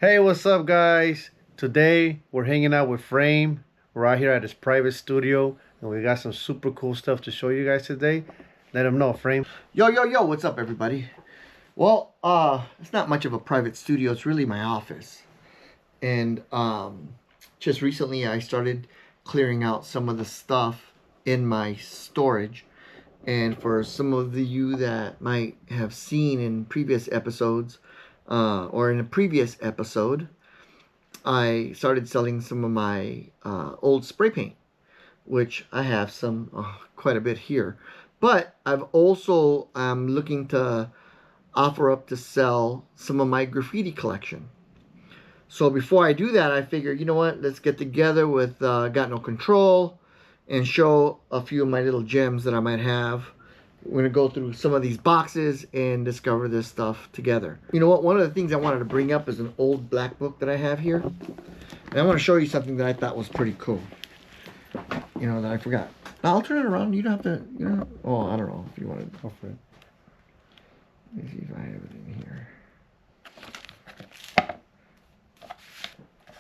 Hey, what's up, guys? Today we're hanging out with Frame. We're out here at his private studio, and we got some super cool stuff to show you guys today. Let him know, Frame. Yo, what's up, everybody? Well, it's not much of a private studio. It's really my office. And just recently I started clearing out some of the stuff in my storage. And for some of you that might have seen in previous episodes, or in a previous episode, I started selling some of my old spray paint, which I have some, quite a bit here. But I've also, I'm looking to offer up to sell some of my graffiti collection. So before I do that, I figured, you know what, let's get together with Got No Control and show a few of my little gems that I might have. We're going to go through some of these boxes and discover this stuff together. You know what, one of the things I wanted to bring up is an old black book that I have here. And I want to show you something that I thought was pretty cool. You know, that I forgot. Now, I'll turn it around. You don't have to, you know. Oh, I don't know if you want to go for it. Let me see if I have it in here.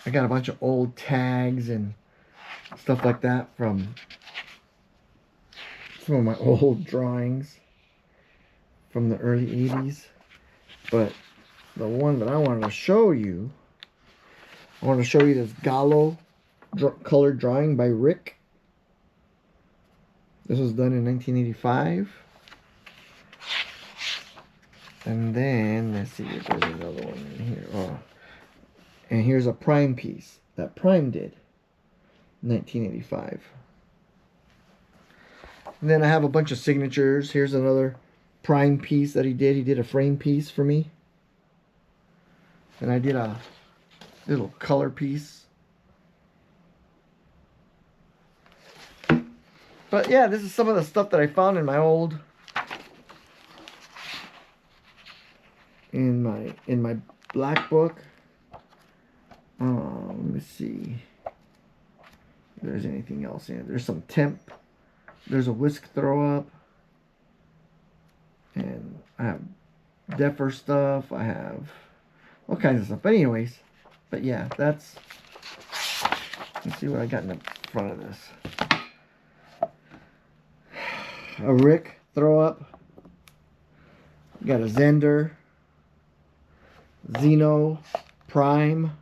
I got a bunch of old tags and stuff like that from some of my old drawings from the early 80s. But the one that I wanted to show you, I want to show you this Gallo colored drawing by Rick. This was done in 1985. And then, let's see if there's another one in here. Oh. And here's a Prime piece that Prime did, 1985. And then I have a bunch of signatures. Here's another Prime piece that he did. He did a frame piece for me. And I did a little color piece. But yeah, this is some of the stuff that I found in my old, in my black book. Let me see if there's anything else in it. There's some temp. There's a whisk throw up. And I have Deffer stuff. I have all kinds of stuff. But anyways, but yeah, that's, let's see what I got in the front of this. A Rick throw up. Got a Zender. Zeno. Prime.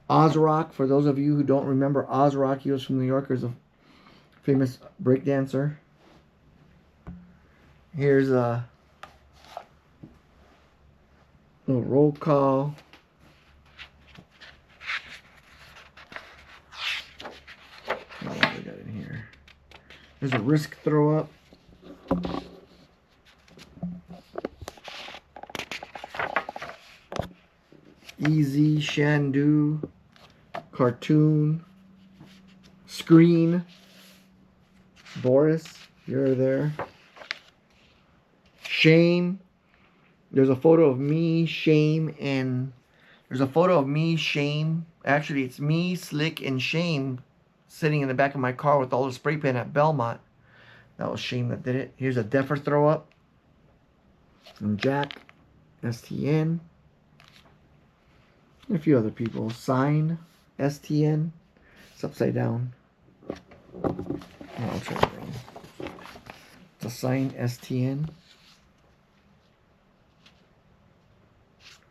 Ozrock, for those of you who don't remember Ozrock, he was from New York. He's a famous breakdancer. Here's a little roll call. Oh, what do we got in here? There's a Risk throw up. Easy, Shandu, Cartoon, Screen, Boris, you're there. Shame. There's a photo of me, Shame, and there's a photo of me, Shame. Actually, it's me, Slick, and Shame sitting in the back of my car with all the spray paint at Belmont. That was Shame that did it. Here's a Deffer throw up. And Jack, STN. And a few other people. Sign, STN. It's upside down. Oh, I'll try it wrong. It's a Sign, STN.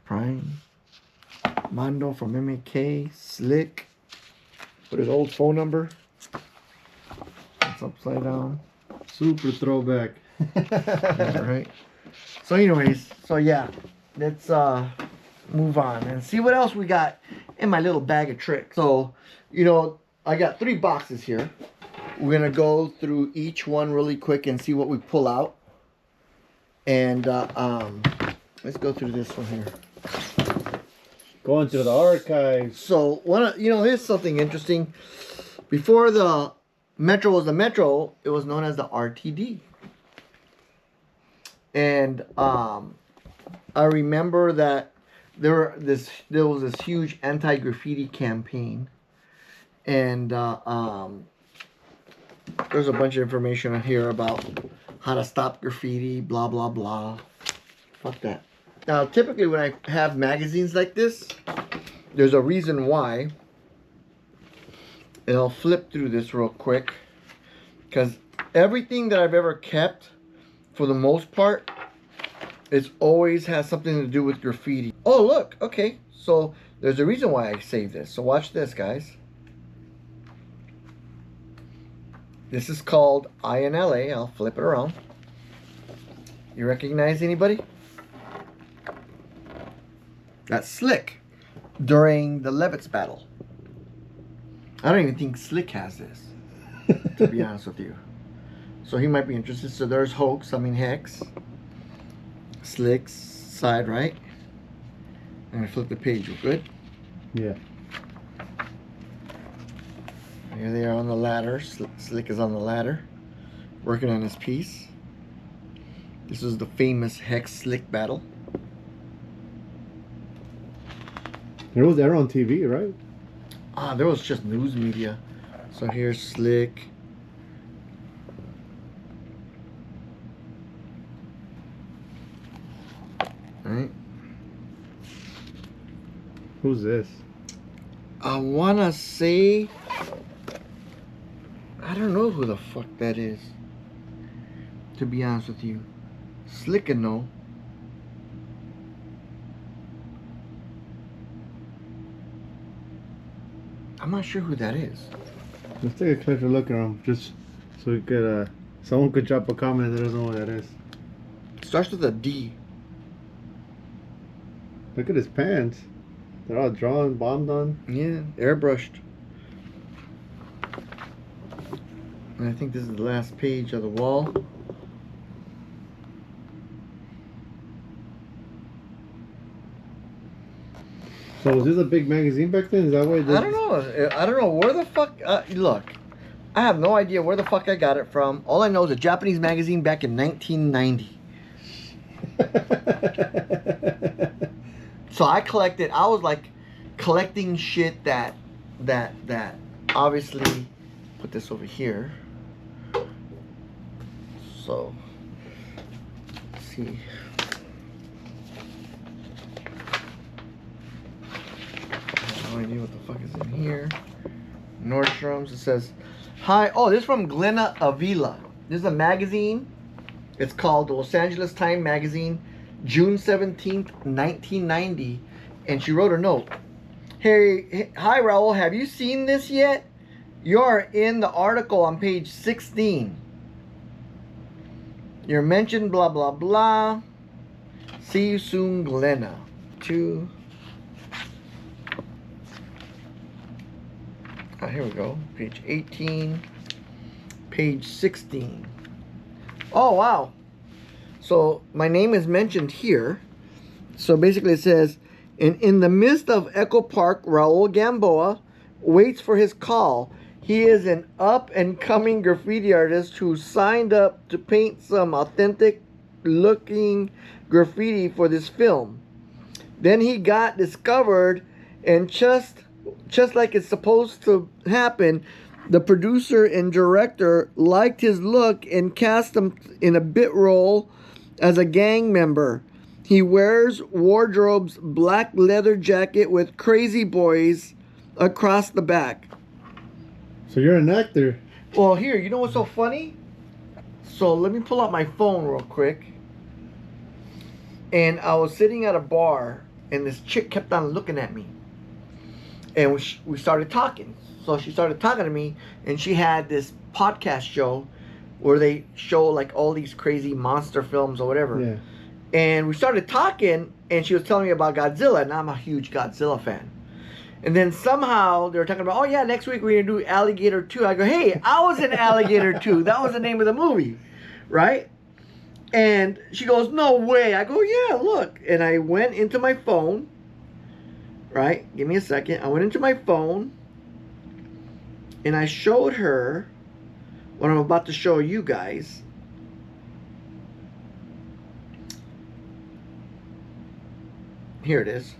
Prime. Mondo from MAK. Slick. Put his old phone number. It's upside down. Super throwback. Yeah, right. So anyways, so yeah, let's move on and see what else we got in my little bag of tricks. So, you know, I got 3 boxes here. We're gonna go through each one really quick and see what we pull out. And let's go through this one here. Going through the archives. So here's something interesting. Before the Metro was the Metro, it was known as the RTD. And I remember that there was this huge anti-graffiti campaign, and there's a bunch of information on here about how to stop graffiti, blah blah blah. Fuck that. Now, typically when I have magazines like this, there's a reason why. And I'll flip through this real quick. Because everything that I've ever kept, for the most part, it always has something to do with graffiti. Oh, look. Okay. So there's a reason why I saved this. So watch this, guys. This is called INLA. I'll flip it around. You recognize anybody? That's Slick during the Levitts battle. I don't even think Slick has this, to be honest with you. So he might be interested. So there's Hoax, I mean Hex. Slick's side, right? I'm gonna flip the page real good. Yeah. Here they are on the ladder. Slick is on the ladder, working on his piece. This is the famous Hex Slick battle. It was there on TV, right? Ah, there was just news media. So here's Slick. Right. Who's this? I wanna say, I don't know who the fuck that is, to be honest with you. Slick and no. I'm not sure who that is. Let's take a closer look at him, just so we could, someone could drop a comment that doesn't know what that is. It starts with a D. Look at his pants. They're all drawn, bombed on. Yeah, airbrushed. And I think this is the last page of the wall. So was this a big magazine back then? Is that why it did? I don't know. I don't know where the fuck. Look, I have no idea where the fuck I got it from. All I know is a Japanese magazine back in 1990. So I collected. I was like collecting shit that obviously. Put this over here. So let's see. No idea what the fuck is in here. Nordstrom's. It says, "Hi." Oh, this is from Glenna Avila. This is a magazine. It's called the Los Angeles Times Magazine, June 17th, 1990. And she wrote a note. Hey, hi Raul, have you seen this yet? You're in the article on page 16. You're mentioned, blah, blah, blah. See you soon, Glenna. 2. Here we go. Page 18. Page 16. Oh, wow. So my name is mentioned here. So basically it says, in the midst of Echo Park, Raul Gamboa waits for his call. He is an up-and-coming graffiti artist who signed up to paint some authentic-looking graffiti for this film. Then he got discovered, and just like it's supposed to happen, the producer and director liked his look and cast him in a bit role as a gang member. He wears Wardrobe's black leather jacket with Crazy Boys across the back. So you're an actor. Well, here, you know what's so funny? So let me pull out my phone real quick. And I was sitting at a bar, and this chick kept on looking at me. And we started talking. So she started talking to me, and she had this podcast show where they show like all these crazy monster films or whatever. Yeah. And we started talking, and she was telling me about Godzilla, and I'm a huge Godzilla fan. And then somehow they were talking about, oh yeah, next week we're going to do Alligator 2. I go, hey, I was in Alligator 2. That was the name of the movie, right? And she goes, no way. I go, yeah, look. And I went into my phone, right? Give me a second. I went into my phone, and I showed her what I'm about to show you guys. Here it is.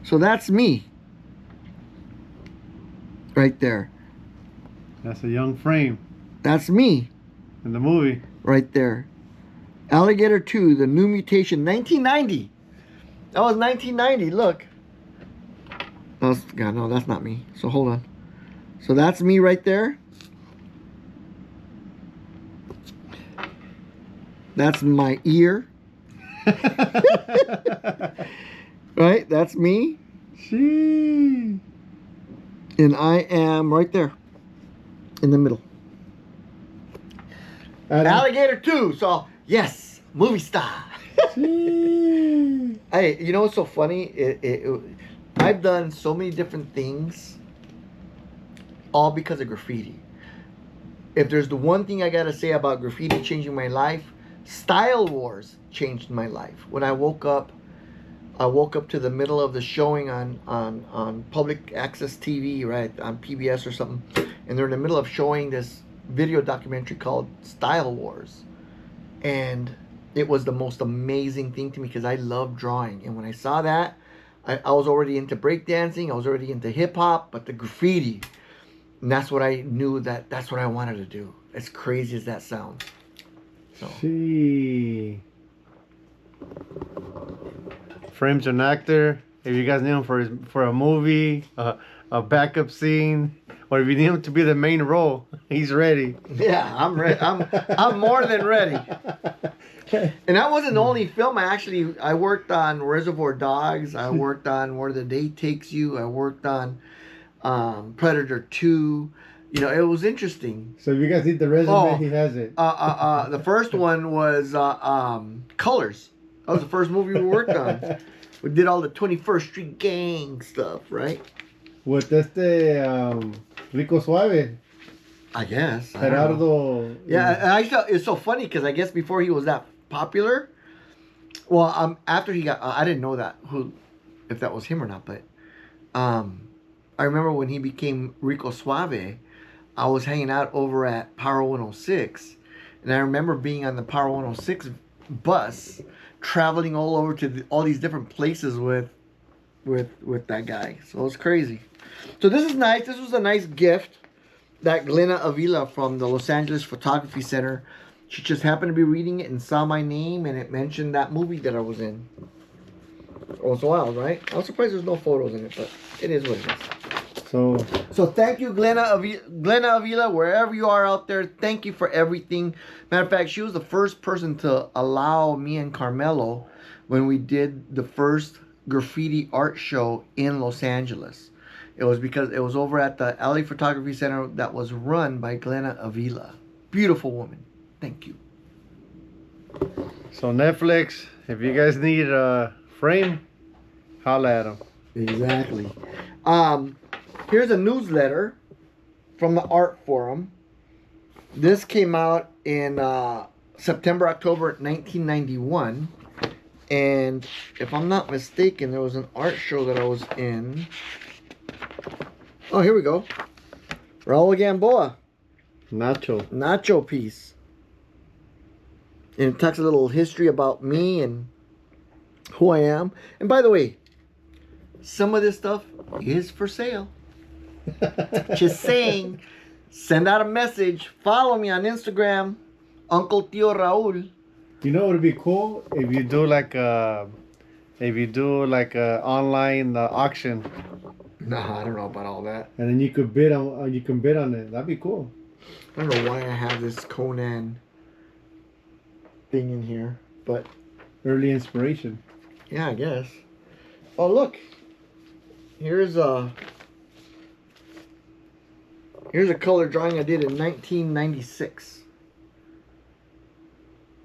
So that's me. Right there. That's a young frame. That's me. In the movie. Right there. Alligator 2, The New Mutation, 1990. That was 1990. Look. God, no, that's not me. So hold on. So that's me right there. That's my ear. Right? That's me. Sheesh. And I am right there. In the middle. Alligator 2. So, yes. Movie star. Hey, you know what's so funny? I've done so many different things, all because of graffiti. If there's the one thing I gotta say about graffiti changing my life, Style Wars changed my life. When I woke up to the middle of the showing on public access TV, right, on PBS or something, and they're in the middle of showing this video documentary called Style Wars, and it was the most amazing thing to me because I love drawing. And when I saw that, I was already into breakdancing. I was already into hip-hop. But the graffiti, and that's what I knew that's what I wanted to do. As crazy as that sounds. So. See. Frame's an actor. If you guys need him for a movie, a backup scene, or if you need him to be the main role, he's ready. Yeah, I'm ready. I'm more than ready. And that wasn't the only film. I worked on Reservoir Dogs. I worked on Where the Day Takes You. I worked on Predator 2. You know, it was interesting. So if you guys need the resume, he has it. The first one was Colors. That was the first movie we worked on. We did all the 21st Street Gang stuff, right? With Rico Suave. I guess. Gerardo. Yeah, and I thought it's so funny because I guess before he was that popular, well, after he got, I didn't know if that was him or not, but I remember when he became Rico Suave, I was hanging out over at Power 106, and I remember being on the Power 106 bus, traveling all over to all these different places with that guy. So it was crazy. So this is nice. This was a nice gift that Glenna Avila from the Los Angeles Photography Center. She just happened to be reading it and saw my name, and it mentioned that movie that I was in. It was wild, right? I was surprised there's no photos in it, but it is what it is. So thank you, Glenna Avila, wherever you are out there. Thank you for everything. Matter of fact, she was the first person to allow me and Carmelo when we did the first graffiti art show in Los Angeles. It was because it was over at the LA Photography Center that was run by Glenna Avila. Beautiful woman. Thank you. So Netflix, if you guys need a frame, holla at them. Exactly. Here's a newsletter from the Art Forum. This came out in September, October 1991. And if I'm not mistaken, there was an art show that I was in. Oh, here we go. Raul Gamboa. Nacho piece. And it talks a little history about me and who I am. And by the way, some of this stuff is for sale. Just saying. Send out a message. Follow me on Instagram. Uncle Tio Raul. You know what would be cool if you do like a online auction. Nah, I don't know about all that. And then you could bid on it. That'd be cool. I don't know why I have this Conan thing in here, but early inspiration. Yeah, I guess. Oh, look. Here's a color drawing I did in 1996.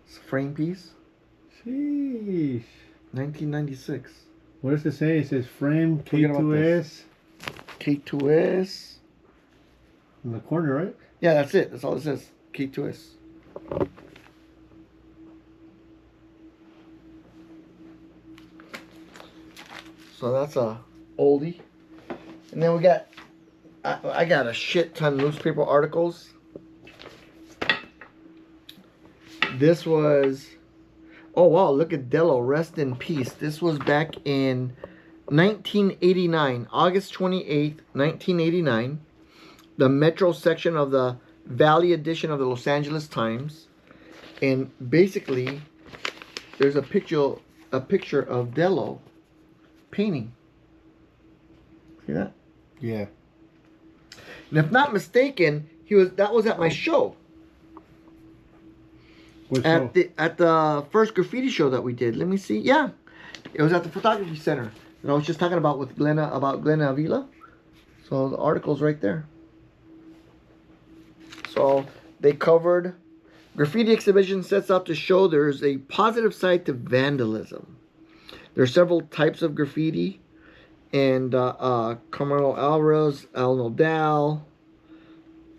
It's a frame piece. Sheesh. 1996. What does it say? It says frame K2S. K2S. In the corner, right? Yeah, that's it. That's all it says. K2S. So that's a oldie. And then we got, I got a shit ton of newspaper articles. This was, oh wow, look at Dello, rest in peace. This was back in 1989, August 28th, 1989. The Metro section of the Valley edition of the Los Angeles Times, and basically there's a picture of Dello painting. See that? Yeah. And if not mistaken, that was at my show. What show? At the first graffiti show that we did. Let me see. Yeah, it was at the photography center that I was just talking about with Glenna Avila. So the article's right there. So they covered graffiti exhibition sets out to show there's a positive side to vandalism. There are several types of graffiti, and Carmelo Alvarez, Al Nodal.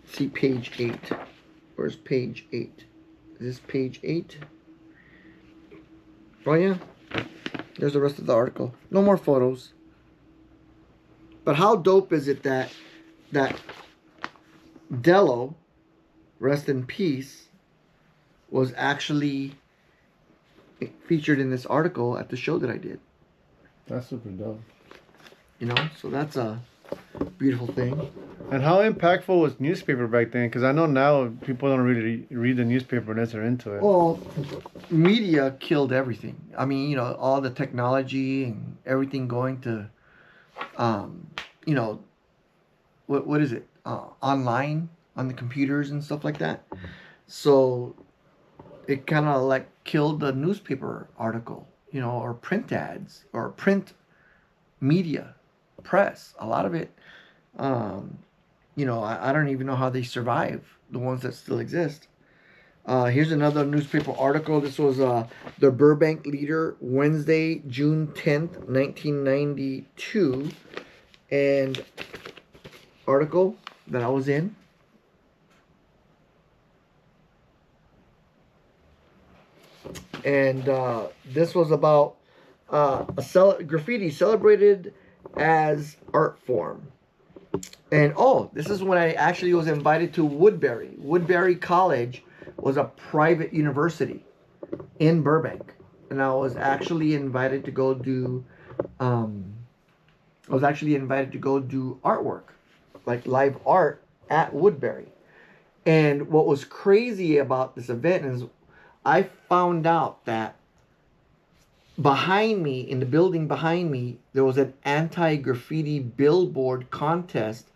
See page 8. Where's page 8? Is this page 8? Oh yeah. There's the rest of the article. No more photos. But how dope is it that Dello, rest in peace, was actually featured in this article at the show that I did. That's super dope. You know, so that's a beautiful thing. And how impactful was newspaper back then? Because I know now people don't really read the newspaper unless they're into it. Well, media killed everything. I mean, you know, all the technology and everything going to, you know, what is it? Online on the computers and stuff like that. So it kind of like killed the newspaper article, you know, or print ads or print media, press. A lot of it, you know, I don't even know how they survive, the ones that still exist. Here's another newspaper article. This was the Burbank Leader, Wednesday, June 10th, 1992. And article that I was in. And this was about graffiti celebrated as art form. And this is when I actually was invited to Woodbury. Woodbury College was a private university in Burbank, and I was actually invited to go do. Artwork, like live art at Woodbury. And what was crazy about this event is I found out that behind me, in the building behind me, there was an anti-graffiti billboard contest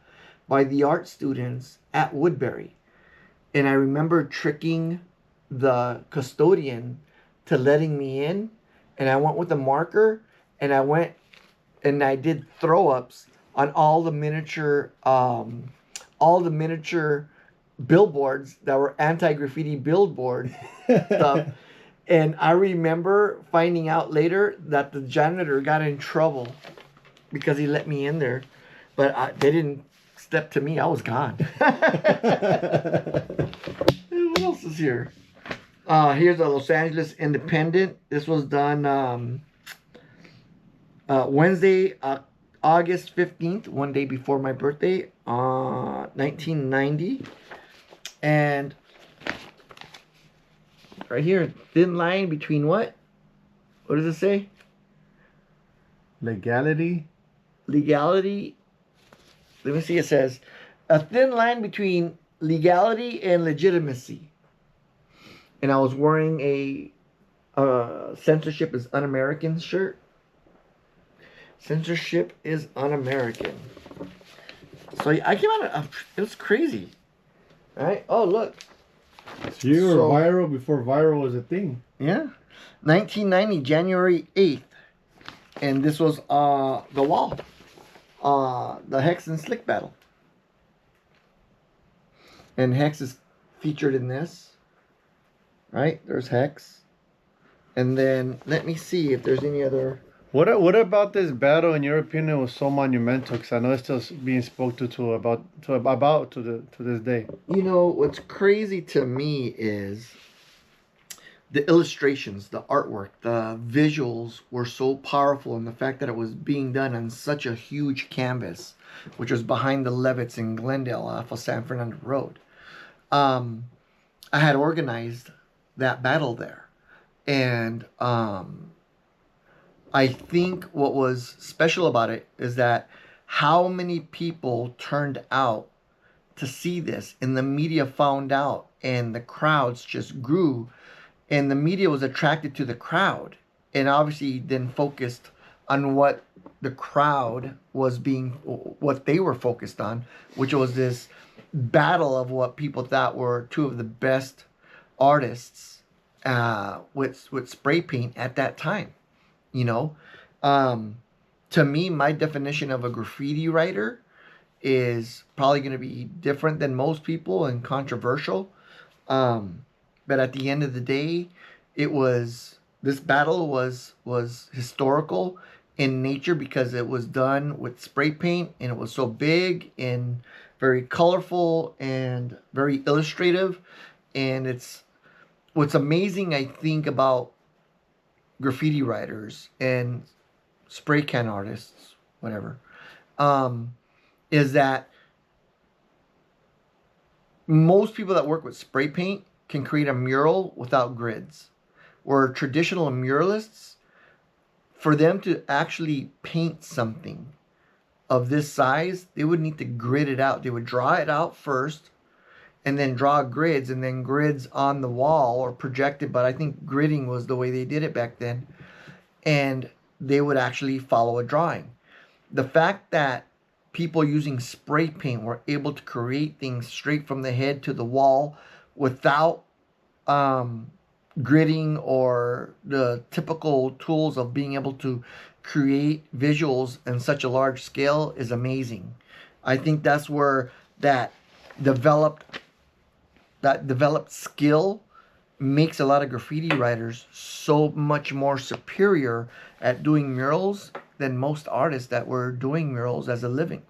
by the art students at Woodbury. And I remember tricking the custodian to letting me in, and I went with a marker, and I did throw-ups on all the miniature billboards that were anti-graffiti billboard stuff. And I remember finding out later that the janitor got in trouble because he let me in there, but they didn't step to me. I was gone. What else is here? Here's a Los Angeles Independent. This was done Wednesday, August 15th, one day before my birthday, 1990. And right here, thin line between what? What does it say? Legality. Legality. Let me see. It says a thin line between legality and legitimacy. And I was wearing a censorship is un-American shirt. Censorship is un-American. So I came out of, it was crazy. All right. Oh, look. So you were viral before viral was a thing. Yeah. 1990, January 8th. And this was the wall. The Hex and Slick battle. And Hex is featured in this. Right? There's Hex. And then let me see if there's any other. What about this battle, in your opinion, was so monumental? Because I know it's still being spoke to this day. You know, what's crazy to me is the illustrations, the artwork, the visuals were so powerful, and the fact that it was being done on such a huge canvas, which was behind the Levitts in Glendale off of San Fernando Road. I had organized that battle there. And I think what was special about it is that how many people turned out to see this, and the media found out, and the crowds just grew, and the media was attracted to the crowd, and obviously then focused on what the crowd was being, what they were focused on, which was this battle of what people thought were two of the best artists with spray paint at that time. You know, to me, my definition of a graffiti writer is probably going to be different than most people and controversial. But at the end of the day, this battle was historical in nature because it was done with spray paint, and it was so big and very colorful and very illustrative. And it's what's amazing, I think, about graffiti writers and spray can artists, whatever, is that most people that work with spray paint can create a mural without grids. Where traditional muralists, for them to actually paint something of this size, they would need to grid it out. They would draw it out first, and then draw grids, and then grids on the wall or projected. But I think gridding was the way they did it back then. And they would actually follow a drawing. The fact that people using spray paint were able to create things straight from the head to the wall without gridding or the typical tools of being able to create visuals in such a large scale is amazing. I think that's where that developed skill makes a lot of graffiti writers so much more superior at doing murals than most artists that were doing murals as a living.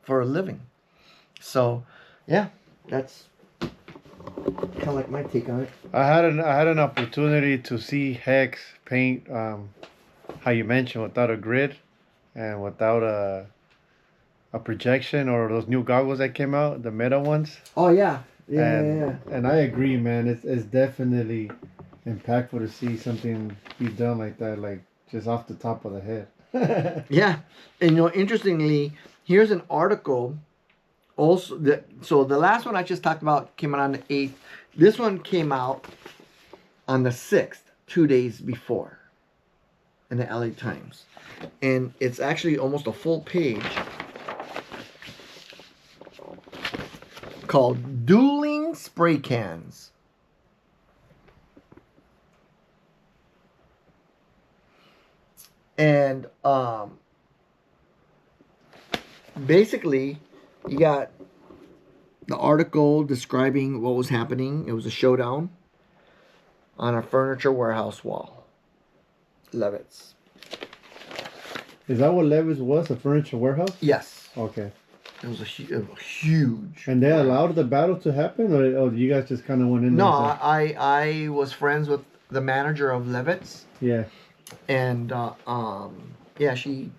So, yeah, that's kind of like my take on it. I had an opportunity to see Hex paint, how you mentioned, without a grid and without a projection, or those new goggles that came out, the Meta ones. Oh yeah, And I agree, man. It's definitely impactful to see something be done like that, like just off the top of the head. Yeah, and interestingly, here's an article. Also, so the last one I just talked about came out on the 8th. This one came out on the 6th, 2 days before, in the LA Times, and it's actually almost a full page, called "Dueling Spray Cans." And basically, you got the article describing what was happening. It was a showdown on a furniture warehouse wall. Levitt's. Is that what Levis was? A furniture warehouse? Yes. Okay. It was a huge. And they allowed the battle to happen, or you guys just kind of went in No, there? I was friends with the manager of Levitt's. Yeah. And yeah, she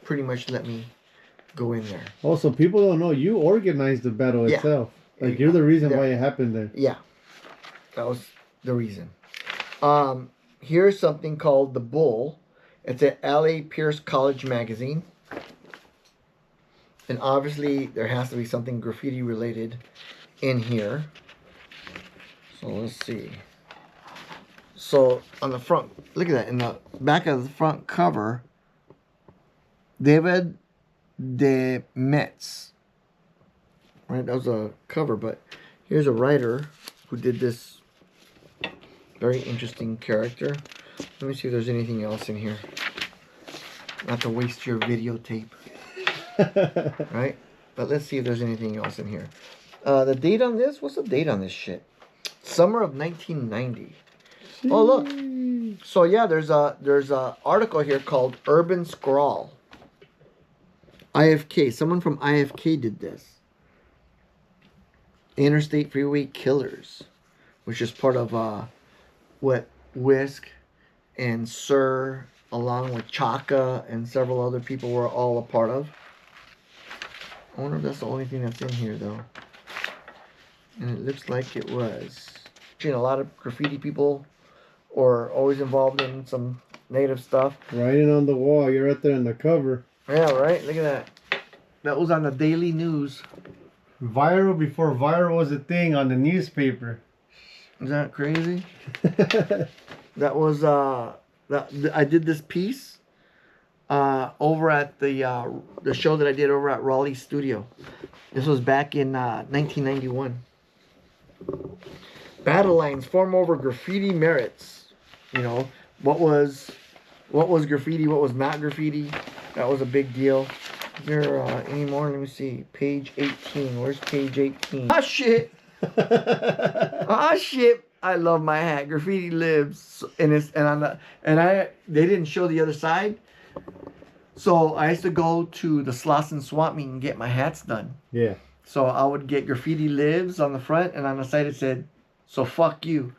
pretty much let me go in there. Also, people don't know you organized the battle itself. Like, you're the reason why it happened there. Yeah, that was the reason. Here's something called The Bull. It's an LA Pierce College magazine. And obviously, there has to be something graffiti related in here. So let's see. So on the front, look at that. In the back of the front cover, David de Metz. Right, that was a cover, but here's a writer who did this very interesting character. Let me see if there's anything else in here. Not to waste your videotape. Right? But let's see if there's anything else in here. The date on this? What's the date on this shit? Summer of 1990. Oh, look. So yeah, there's a article here called Urban Scrawl. IFK. Someone from IFK did this. Interstate Freeway Killers, which is part of what Whisk and Sir, along with Chaka and several other people, were all a part of. I wonder if that's the only thing that's in here, though. And it looks like it was. A lot of graffiti people are always involved in some negative stuff. Writing on the wall. You're right there in the cover. Yeah, right? Look at that. That was on the Daily News. Viral before viral was a thing on the newspaper. Is that crazy? That was I did this piece over at the show that I did over at Raleigh Studio. This was back in 1991. Battle lines form over graffiti merits. You know, what was graffiti, what was not graffiti. That was a big deal. Is there any more? Let me see. Page 18. Where's page 18? Ah, shit. Ah, shit. I love my hat. Graffiti lives. And they didn't show the other side. So I used to go to the Slauson swap meet and get my hats done. Yeah. So I would get graffiti lives on the front, and on the side it said, "So fuck you."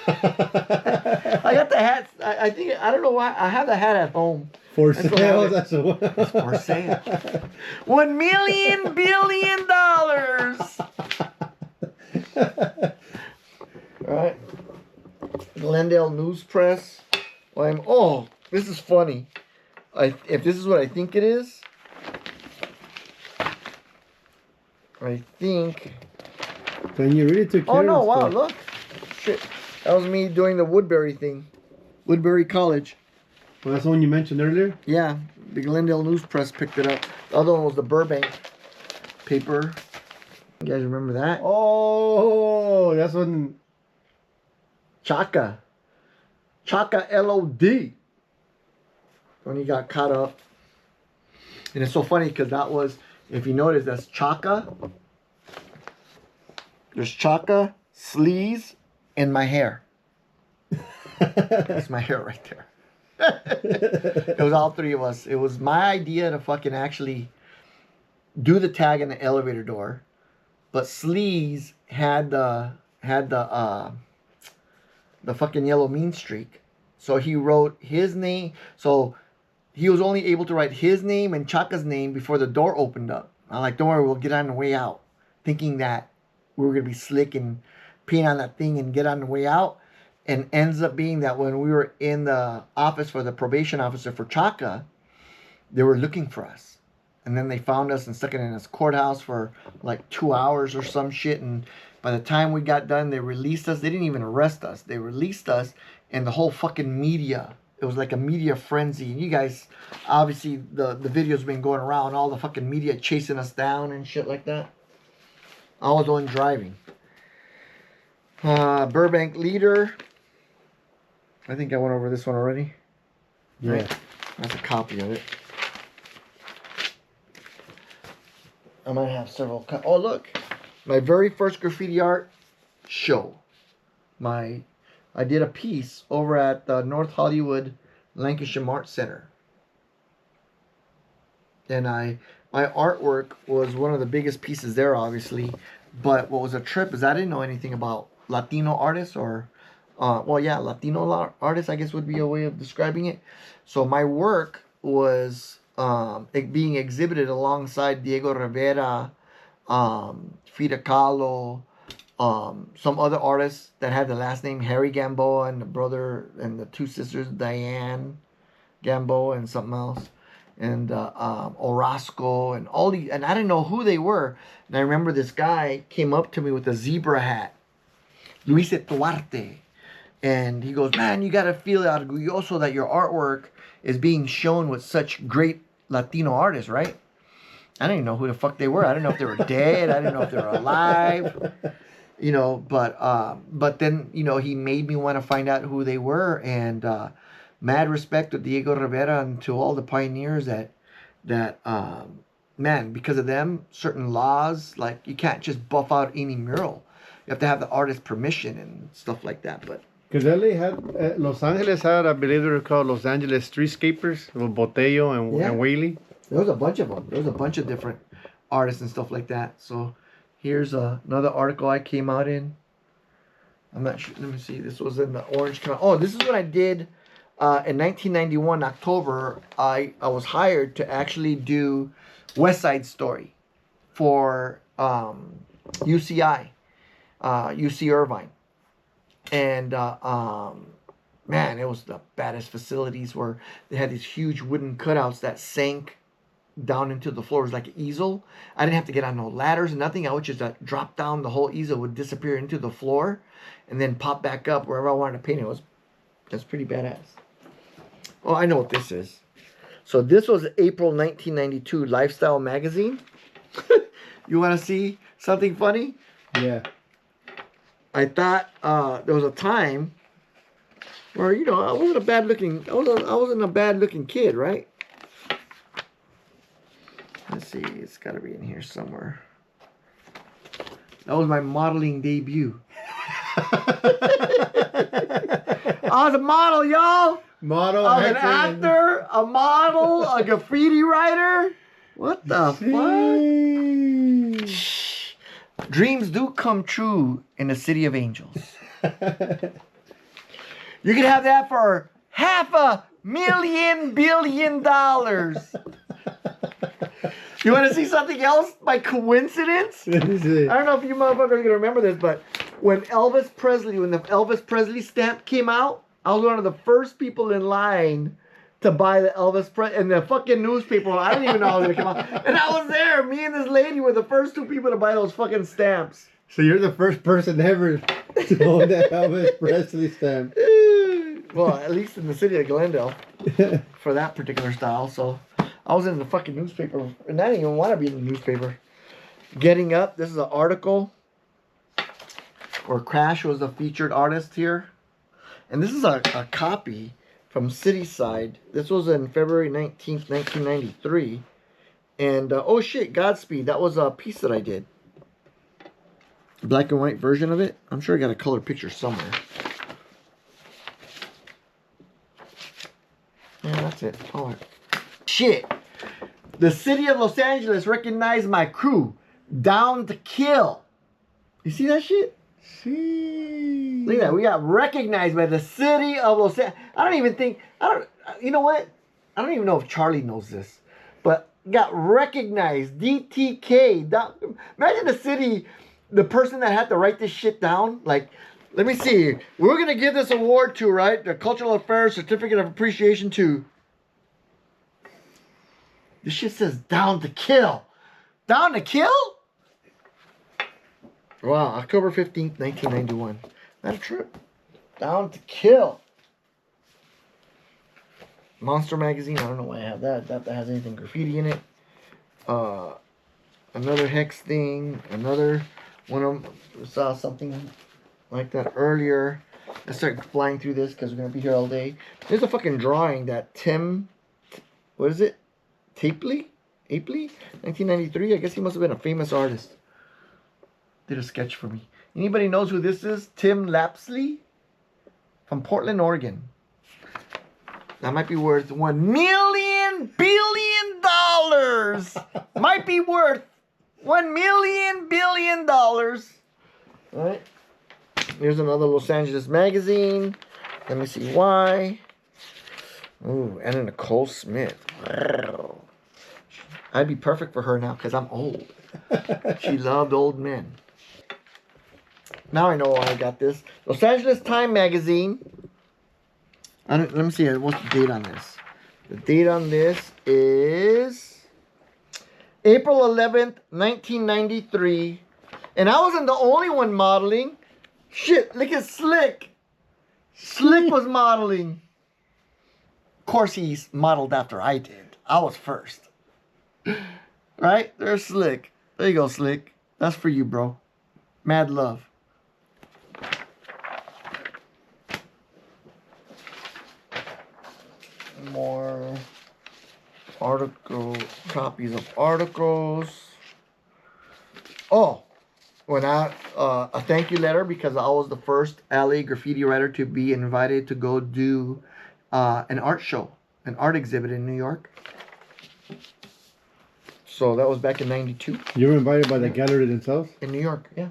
I got the hats. I think, I don't know why. I have the hat at home. For sale. That's a It's for sale. $1 million billion. All right. Glendale News Press. Oh, this is funny. If this is what I think it is, I think. Then you really took care Oh no! of Wow! stuff. Look, shit. That was me doing the Woodbury thing. Woodbury College. Well, that's the one you mentioned earlier? Yeah, the Glendale News Press picked it up. The other one was the Burbank paper. You guys remember that? Oh, that's when. Chaka. Chaka LOD. When he got caught up. And it's so funny because that was, if you notice, that's Chaka. There's Chaka, Sleaze, and my hair. That's my hair right there. It was all three of us. It was my idea to fucking actually do the tag in the elevator door, but Sleaze had the fucking yellow mean streak, so he wrote his name. So he was only able to write his name and Chaka's name before the door opened up. I'm like, don't worry, we'll get on the way out, thinking that we were gonna be slick and pee on that thing and get on the way out. And ends up being that when we were in the office for the probation officer for Chaka, they were looking for us. And then they found us and stuck it in this courthouse for like 2 hours or some shit. And by the time we got done, they released us. They didn't even arrest us. They released us, and the whole fucking media. It was like a media frenzy. And you guys, obviously, the video's been going around. All the fucking media chasing us down and shit like that. I was the one driving. Burbank Leader. I think I went over this one already. Yeah. Right? That's a copy of it. I might have several. Oh, look. My very first graffiti art show. I did a piece over at the North Hollywood Lancashire Art Center. And my artwork was one of the biggest pieces there, obviously. But what was a trip is I didn't know anything about Latino artists or Latino artists, I guess would be a way of describing it. So my work was being exhibited alongside Diego Rivera, Frida Kahlo, some other artists that had the last name Harry Gamboa, and the brother and the two sisters Diane Gamboa and something else, and Orozco and all these, and I didn't know who they were. And I remember this guy came up to me with a zebra hat, Luis Duarte. And he goes, man, you got to feel orgulloso that your artwork is being shown with such great Latino artists, right? I didn't even know who the fuck they were. I didn't know if they were dead. I didn't know if they were alive. You know, but then, you know, he made me want to find out who they were. And mad respect to Diego Rivera and to all the pioneers that man, because of them, certain laws, like you can't just buff out any mural. You have to have the artist's permission and stuff like that. But because LA had, Los Angeles had, I believe they were called Los Angeles Streetscapers, with Botello and Whaley. There was a bunch of them. There was a bunch of different artists and stuff like that. So here's another article I came out in. I'm not sure. Let me see. This was in the Orange County. Oh, this is what I did in 1991, October. I was hired to actually do West Side Story for UCI, UC Irvine. And man, it was the baddest facilities where they had these huge wooden cutouts that sank down into the floor. It was like an easel. I didn't have to get on no ladders and nothing. I would just drop down. The whole easel would disappear into the floor and then pop back up wherever I wanted to paint it. That's pretty badass. Oh, I know what this is. So this was April 1992 Lifestyle magazine. You want to see something funny? Yeah. I thought there was a time where, you know, I wasn't a bad looking kid, right? Let's see, it's got to be in here somewhere. That was my modeling debut. I was a model, y'all. Model. I was an actor, a model, a graffiti writer. What the fuck? Dreams do come true in the city of angels. You can have that for $500 million. You want to see something else by coincidence? I don't know if you motherfuckers are going to remember this, but when the Elvis Presley stamp came out, I was one of the first people in line to buy the Elvis Presley, and the fucking newspaper, I didn't even know how it was going to come out. And I was there. Me and this lady were the first two people to buy those fucking stamps. So you're the first person ever to own that Elvis Presley stamp. Well, at least in the city of Glendale, for that particular style. So I was in the fucking newspaper, and I didn't even want to be in the newspaper. Getting Up, this is an article where Crash was the featured artist here. And this is a copy from Cityside. This was in February 19th, 1993. And, oh shit, Godspeed. That was a piece that I did. Black and white version of it. I'm sure I got a color picture somewhere. Yeah, that's it. Oh, shit. The city of Los Angeles recognized my crew. Down to kill. You see that shit? See. Look at that. We got recognized by the city of Los Angeles. You know what? I don't even know if Charlie knows this. But got recognized. DTK. Imagine the city, the person that had to write this shit down. Like, let me see. We're going to give this award to, right? The Cultural Affairs Certificate of Appreciation to. This shit says Down to Kill. Down to Kill? Wow, October 15th, 1991. Not a trip. Down to Kill. Monster Magazine. I don't know why I have that. That has anything graffiti in it. Another Hex thing. Another one of them. Saw something like that earlier. Let's start flying through this because we're going to be here all day. There's a fucking drawing that Tim... What is it? Apley? 1993? I guess he must have been a famous artist. Did a sketch for me. Anybody knows who this is? Tim Lapsley from Portland, Oregon. That might be worth $1 billion. Might be worth $1 billion. All right. Here's another Los Angeles magazine. Let me see why. Ooh, Anna Nicole Smith. I'd be perfect for her now because I'm old. She loved old men. Now I know why I got this. Los Angeles Time magazine. Let me see. What's the date on this? The date on this is April 11th, 1993. And I wasn't the only one modeling. Shit, look at Slick. Slick was modeling. Of course, he's modeled after I did. I was first. Right? There's Slick. There you go, Slick. That's for you, bro. Mad love. More copies of articles. Oh, when a thank you letter because I was the first LA graffiti writer to be invited to go do an art show, an art exhibit in New York. So that was back in '92. You were invited by the gallery themselves? In New York, yeah.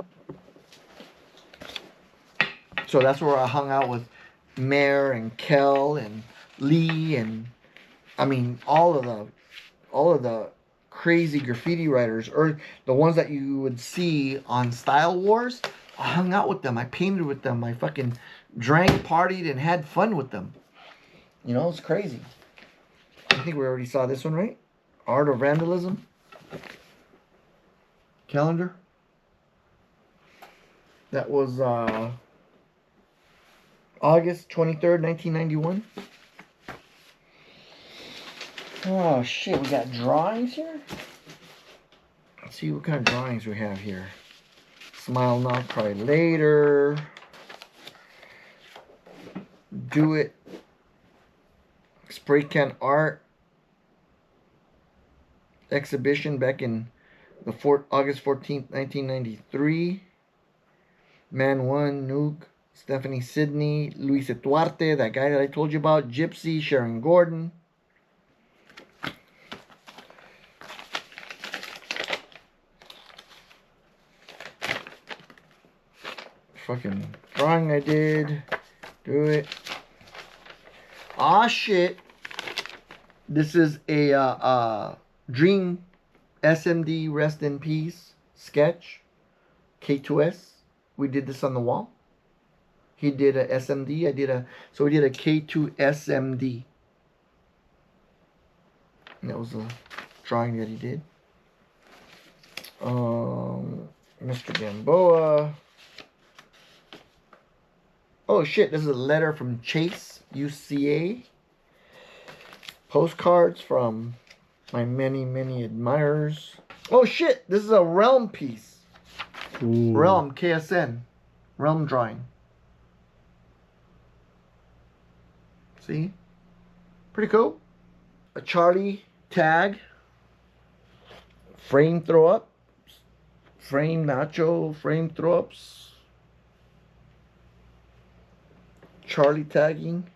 So that's where I hung out with Mayor and Kel and Lee and I mean all of the crazy graffiti writers or the ones that you would see on Style Wars. I hung out with them. I painted with them. I fucking drank, partied, and had fun with them. You know, it's crazy. I think we already saw this one, right? Art of Vandalism calendar. That was August 23rd, 1991. Oh shit, we got drawings here? Let's see what kind of drawings we have here. Smile Not Cry Later. Do It. Spray can art. Exhibition back in the August 14th, 1993. Man 1, Nuke. Stephanie Sidney. Luis Duarte, that guy that I told you about. Gypsy, Sharon Gordon. Fucking drawing I did. Do it. Ah shit. This is a Dream SMD Rest in Peace sketch. K2S. We did this on the wall. He did a SMD. So we did a K2 SMD. And that was a drawing that he did. Mr. Gamboa. Oh shit, this is a letter from Chase, UCA. Postcards from my many, many admirers. Oh shit, this is a Realm piece. Ooh. Realm, KSN. Realm drawing. See? Pretty cool. A Charlie tag. Frame throw up. Frame Nacho, frame throw ups. Charlie tagging.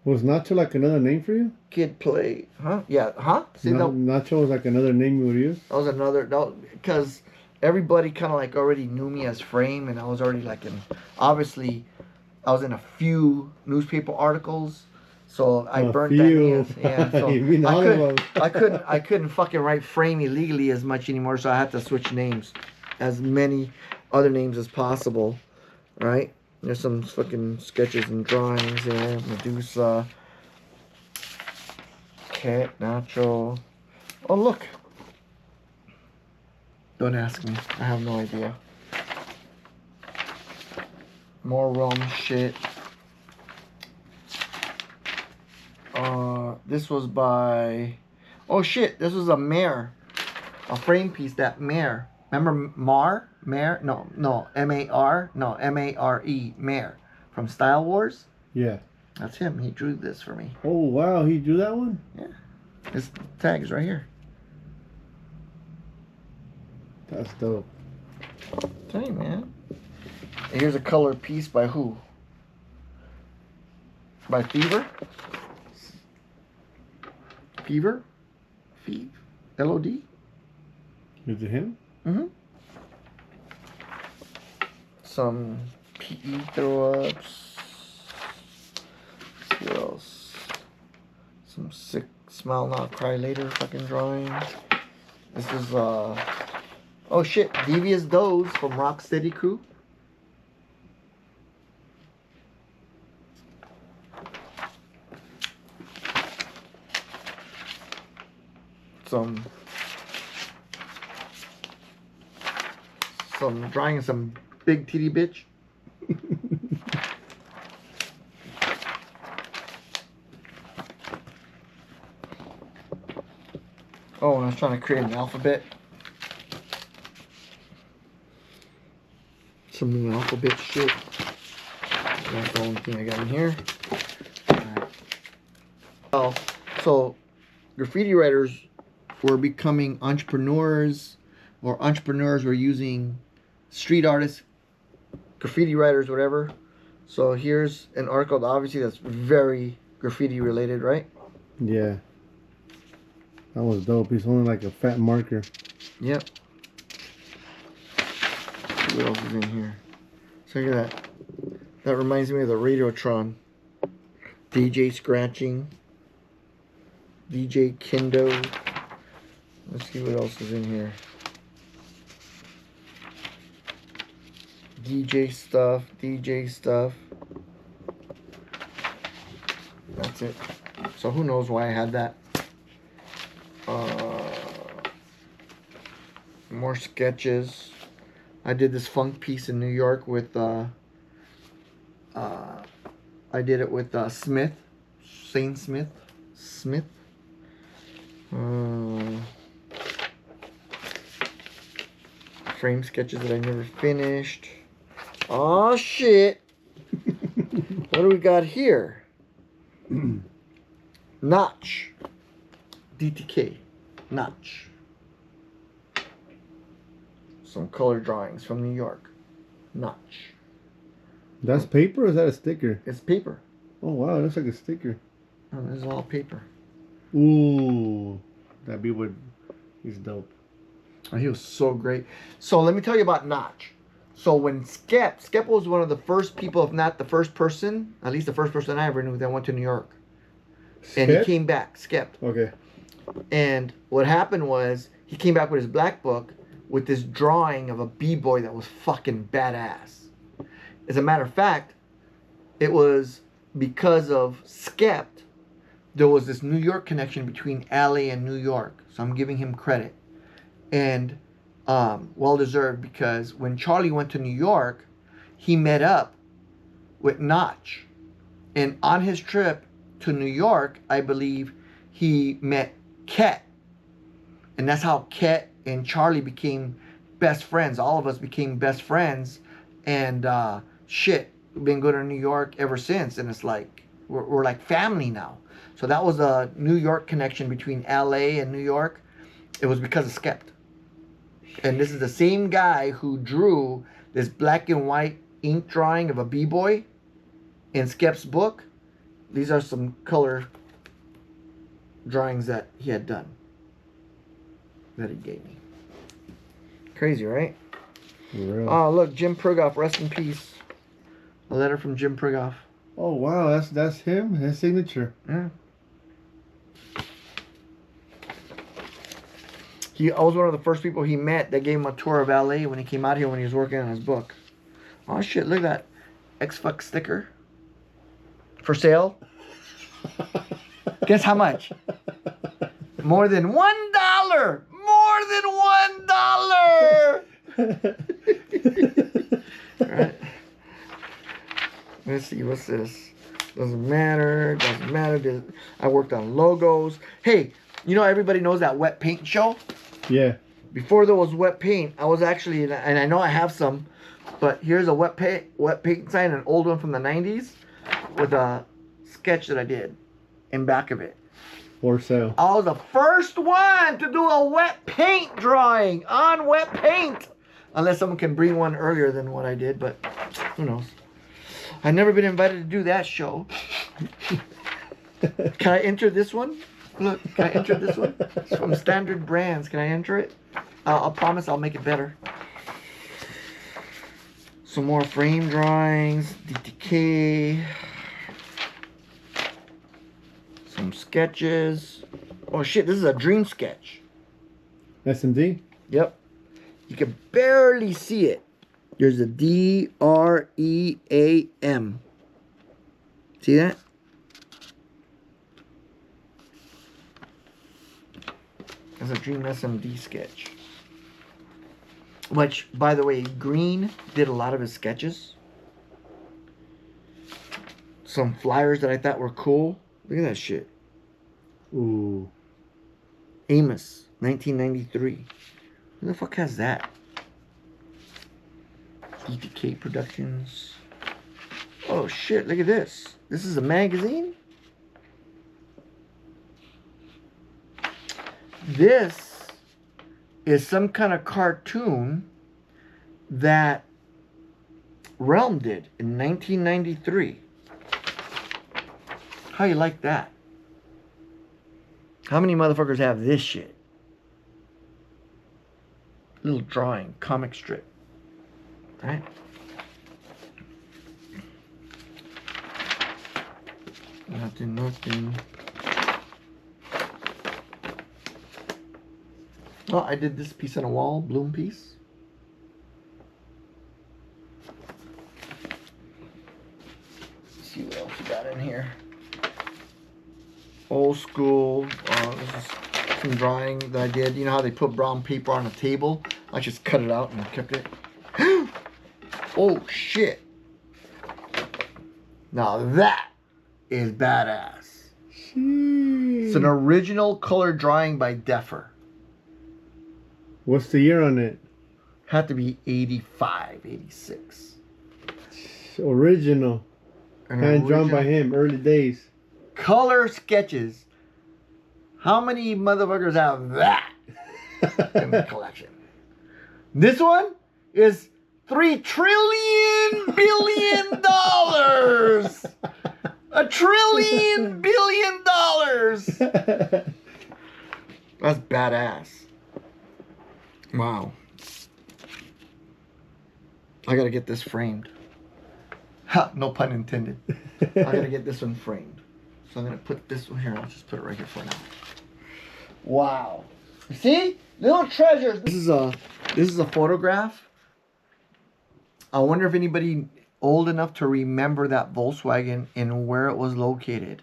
Was Nacho like another name for you? Kid play. Huh? Yeah. Huh? See, Nacho was like another name you would use? That was another. Because everybody kind of like already knew me as Frame, and I was already like in. Obviously, I was in a few newspaper articles, so I burnt that name. Yeah. So I couldn't fucking write Frame illegally as much anymore, so I had to switch names, as many other names as possible, right? There's some fucking sketches and drawings here. Medusa. Cat, Nacho. Oh, look. Don't ask me. I have no idea. More Realm shit. This was by... Oh, shit. This was a Mare. A frame piece, that Mare. Remember Mare? No, M-A-R? No, M-A-R-E, Mare. From Style Wars? Yeah. That's him. He drew this for me. Oh, wow. He drew that one? Yeah. His tag is right here. That's dope. Tell you, man. And here's a color piece by who? By Fever? Fever? L-O-D? Is it him? Mm-hmm. Some PE throw-ups. What else? Some sick Smile Not Cry Later fucking drawing. This is oh shit, Devious Doze from Rocksteady Crew. Some drawing of some big titty bitch. Oh, and I was trying to create an alphabet. Some new alphabet shit. That's the only thing I got in here. Alright. Oh, so graffiti writers were becoming entrepreneurs, or entrepreneurs were using street artists, graffiti writers, whatever. So here's an article, obviously that's very graffiti related, right? Yeah. That was dope. He's holding like a fat marker. Yep. What else is in here? So look at that. That reminds me of the Radiotron. DJ scratching. DJ Kendo. Let's see what else is in here. DJ stuff. That's it. So who knows why I had that. more sketches. I did this funk piece in New York with I did it with Smith, Shane Smith. Frame sketches that I never finished. Oh shit! What do we got here? Notch. DTK. Notch. Some color drawings from New York. Notch. That's paper or is that a sticker? It's paper. Oh wow, it looks like a sticker. Oh, this is all paper. Ooh, that be what he's dope. Oh, he was so great. So let me tell you about Notch. So when Skep was one of the first people, if not the first person, at least the first person I ever knew that went to New York. And he came back, Skep. Okay. And what happened was he came back with his black book with this drawing of a b-boy that was fucking badass. As a matter of fact, it was because of Skep, there was this New York connection between LA and New York. So I'm giving him credit. And well deserved, because when Charlie went to New York, he met up with Notch. And on his trip to New York, I believe he met Ket. And that's how Ket and Charlie became best friends. All of us became best friends. And we've been going to New York ever since. And it's like, we're like family now. So that was a New York connection between LA and New York. It was because of Skep. And this is the same guy who drew this black and white ink drawing of a b-boy in Skep's book. These are some color drawings that he had done, that he gave me. Crazy, right? Real. Oh, look, Jim Prigoff, rest in peace. A letter from Jim Prigoff. Oh wow, that's him, his signature. Yeah. I was one of the first people he met that gave him a tour of LA when he came out here when he was working on his book. Oh shit, look at that X-Fuck sticker. For sale. Guess how much? More than $1! More than $1! Alright. Let's see, what's this? Doesn't matter. I worked on logos. Hey, you know everybody knows that wet paint show? Yeah. Before there was wet paint, I was actually, and I know I have some, but here's a wet paint sign, an old one from the 90s, with a sketch that I did in back of it. For sale. I was the first one to do a wet paint drawing on wet paint. Unless someone can bring one earlier than what I did, but who knows. I've never been invited to do that show. Can I enter this one? Look, can I enter this one? It's from Standard Brands. Can I enter it? I'll promise I'll make it better. Some more frame drawings, DTK. Some sketches. Oh shit, this is a dream sketch. S&D? Yep. You can barely see it. There's a D-R-E-A-M. See that? That's a Dream SMD sketch. Which, by the way, Green did a lot of his sketches. Some flyers that I thought were cool. Look at that shit. Ooh. Amos, 1993. Who the fuck has that? DTK Productions. Oh shit, look at this. This is a magazine? This is some kind of cartoon that Realm did in 1993. How you like that? How many motherfuckers have this shit? Little drawing, comic strip. Right? Nothing. Well, I did this piece on a wall, bloom piece. Let's see what else we got in here. Old school. This is some drawing that I did. You know how they put brown paper on a table I just cut it out and kept it. Oh shit. Now that is badass. Jeez. It's an original color drawing by Deffer. What's the year on it? Had to be 85, 86. Original. Hand drawn by him, early days. Color sketches. How many motherfuckers have that in the collection? This one is $3 trillion billion dollars. $1 trillion billion dollars. That's badass. Wow. I gotta get this framed. Ha, no pun intended. I gotta get this one framed. So I'm gonna put this one here. I'll just put it right here for now. Wow. You see? Little treasures. This is a photograph. I wonder if anybody old enough to remember that Volkswagen and where it was located.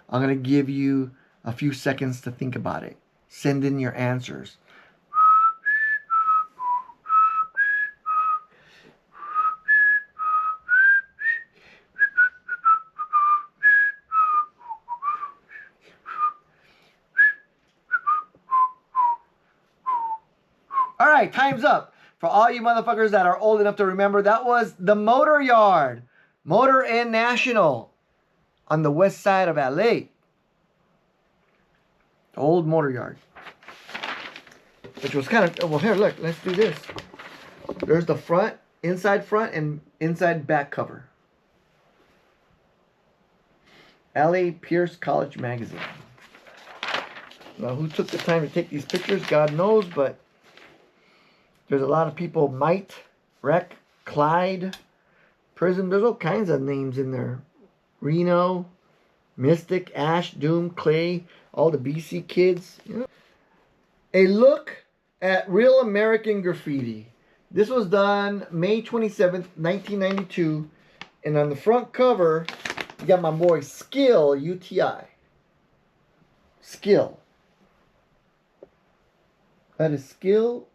I'm gonna give you a few seconds to think about it. Send in your answers. All right, time's up. For all you motherfuckers that are old enough to remember, that was the Motor Yard. Motor and National on the west side of LA. The old Motor Yard. Which was kind of, well, here, look, let's do this. There's the front, and inside back cover. LA Pierce College Magazine. Now, who took the time to take these pictures, God knows, but there's a lot of people. Might, Rec, Clyde, Prism. There's all kinds of names in there. Reno, Mystic, Ash, Doom, Clay, all the BC kids. You know. A look at real American graffiti. This was done May 27th, 1992. And on the front cover, you got my boy Skill, UTI. Skill. That is Skill,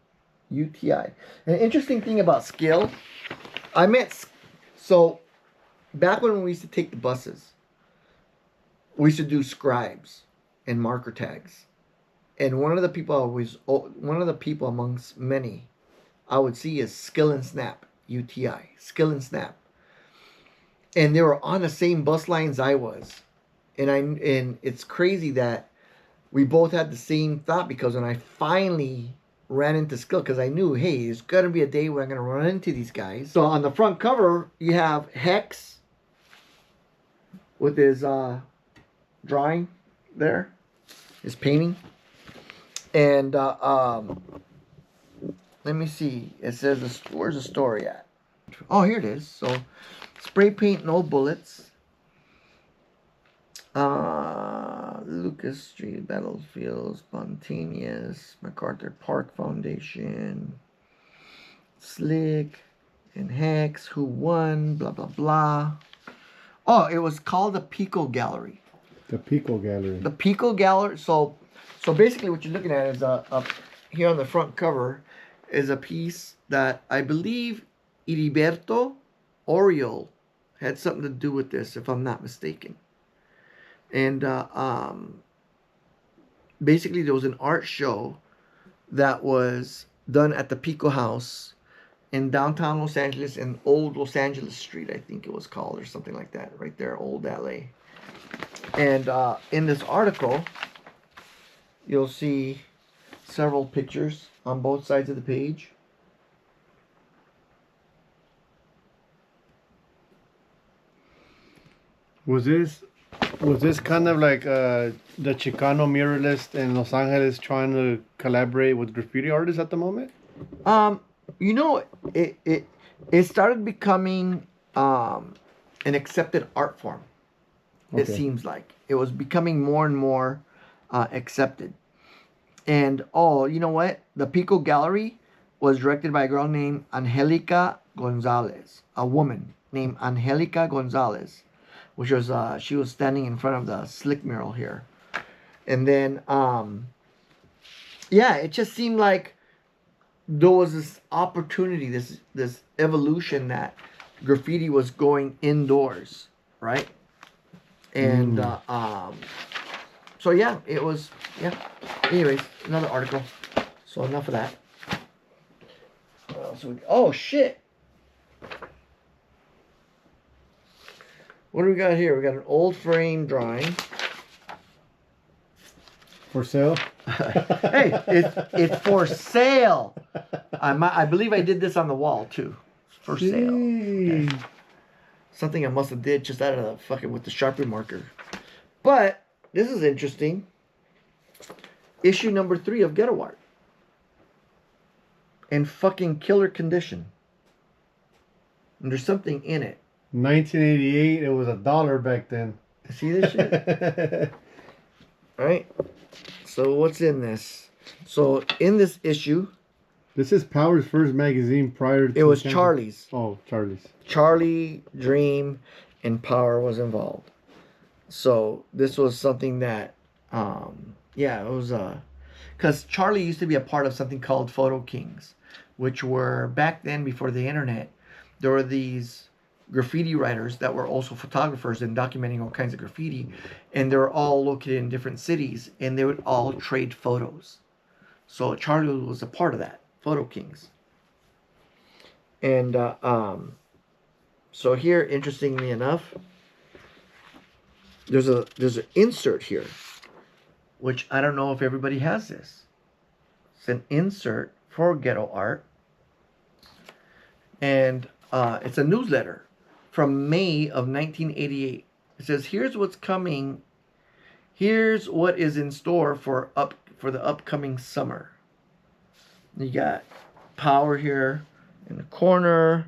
UTI. An interesting thing about Skill, so back when we used to take the buses, we used to do scribes and marker tags. And one of the people amongst many I would see is Skill and Snap, UTI, Skill and Snap. And they were on the same bus lines I was. And it's crazy that we both had the same thought, because when I finally ran into Skill, because I knew, hey, there's going to be a day where I'm going to run into these guys. So on the front cover, you have Hex with his drawing there, his painting. And let me see. It says, where's the story at? Oh, here it is. So, spray paint, no bullets. Lucas Street, Battlefield, Spontaneous, MacArthur Park Foundation, Slick, and Hex, Who Won, blah, blah, blah. Oh, it was called the Pico Gallery. The Pico Gallery. The Pico Gallery. So basically what you're looking at is here on the front cover is a piece that I believe Heriberto Oriol had something to do with this, if I'm not mistaken. And basically there was an art show that was done at the Pico House in downtown Los Angeles, in Old Los Angeles Street, I think it was called, or something like that, right there, Old LA. And in this article, you'll see several pictures on both sides of the page. Was this kind of like the Chicano muralist in Los Angeles trying to collaborate with graffiti artists at the moment? You know, it started becoming an accepted art form. Okay. It seems like it was becoming more and more accepted. And you know what? The Pico Gallery was directed by a girl named Angelica Gonzalez, a woman named Angelica Gonzalez, which was she was standing in front of the Slick mural here. And then yeah, it just seemed like there was this opportunity, this evolution that graffiti was going indoors, right? And so yeah, it was Anyways, another article. So enough of that. What else oh shit! What do we got here? We got an old frame drawing. For sale? Hey, it's for sale. I believe I did this on the wall too. For sale. Okay. Something I must have did just out of the fucking with the Sharpie marker. But this is interesting. Issue number 3 of Ghetto Art. In fucking killer condition. And there's something in it. 1988, it was $1 back then. See this shit? Alright. So what's in this? So in this issue, this is Power's first magazine prior to... It was Charlie's. Oh, Charlie's. Charlie, Dream, and Power was involved. So this was something that, it was, because Charlie used to be a part of something called Photo Kings, which were, back then before the internet, there were these graffiti writers that were also photographers and documenting all kinds of graffiti, and they were all located in different cities, and they would all trade photos. So Charlie was a part of that, Photo Kings. And so here, interestingly enough, there's an insert here, which I don't know if everybody has this. It's an insert for Ghetto Art, and it's a newsletter from May of 1988. It says, here's what's coming. Here's what is in store for the upcoming summer. You got Power here in the corner.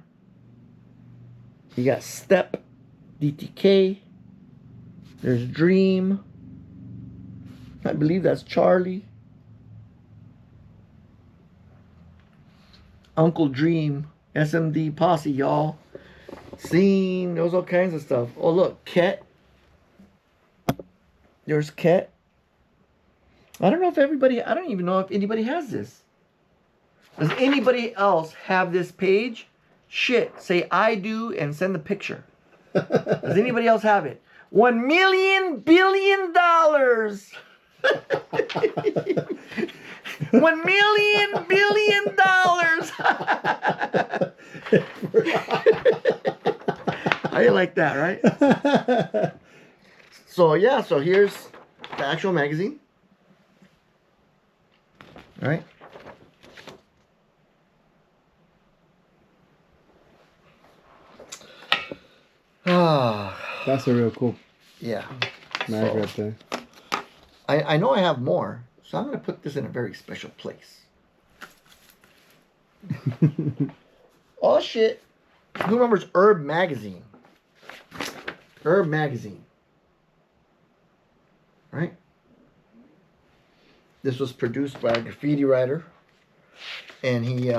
You got Step, DTK. There's Dream. I believe that's Charlie. Uncle Dream, SMD Posse, y'all. Scene, there's all kinds of stuff. Oh, look, Ket. There's Ket. I don't even know if anybody has this. Does anybody else have this page? Shit, say I do and send the picture. Does anybody else have it? $1 million billion. $1 million billion. How you like that, right? So yeah, so here's the actual magazine. All right. That's a real cool mag right there. I know I have more, so I'm going to put this in a very special place. Oh, shit. Who remembers Herb Magazine? Herb Magazine. Right? This was produced by a graffiti writer, and he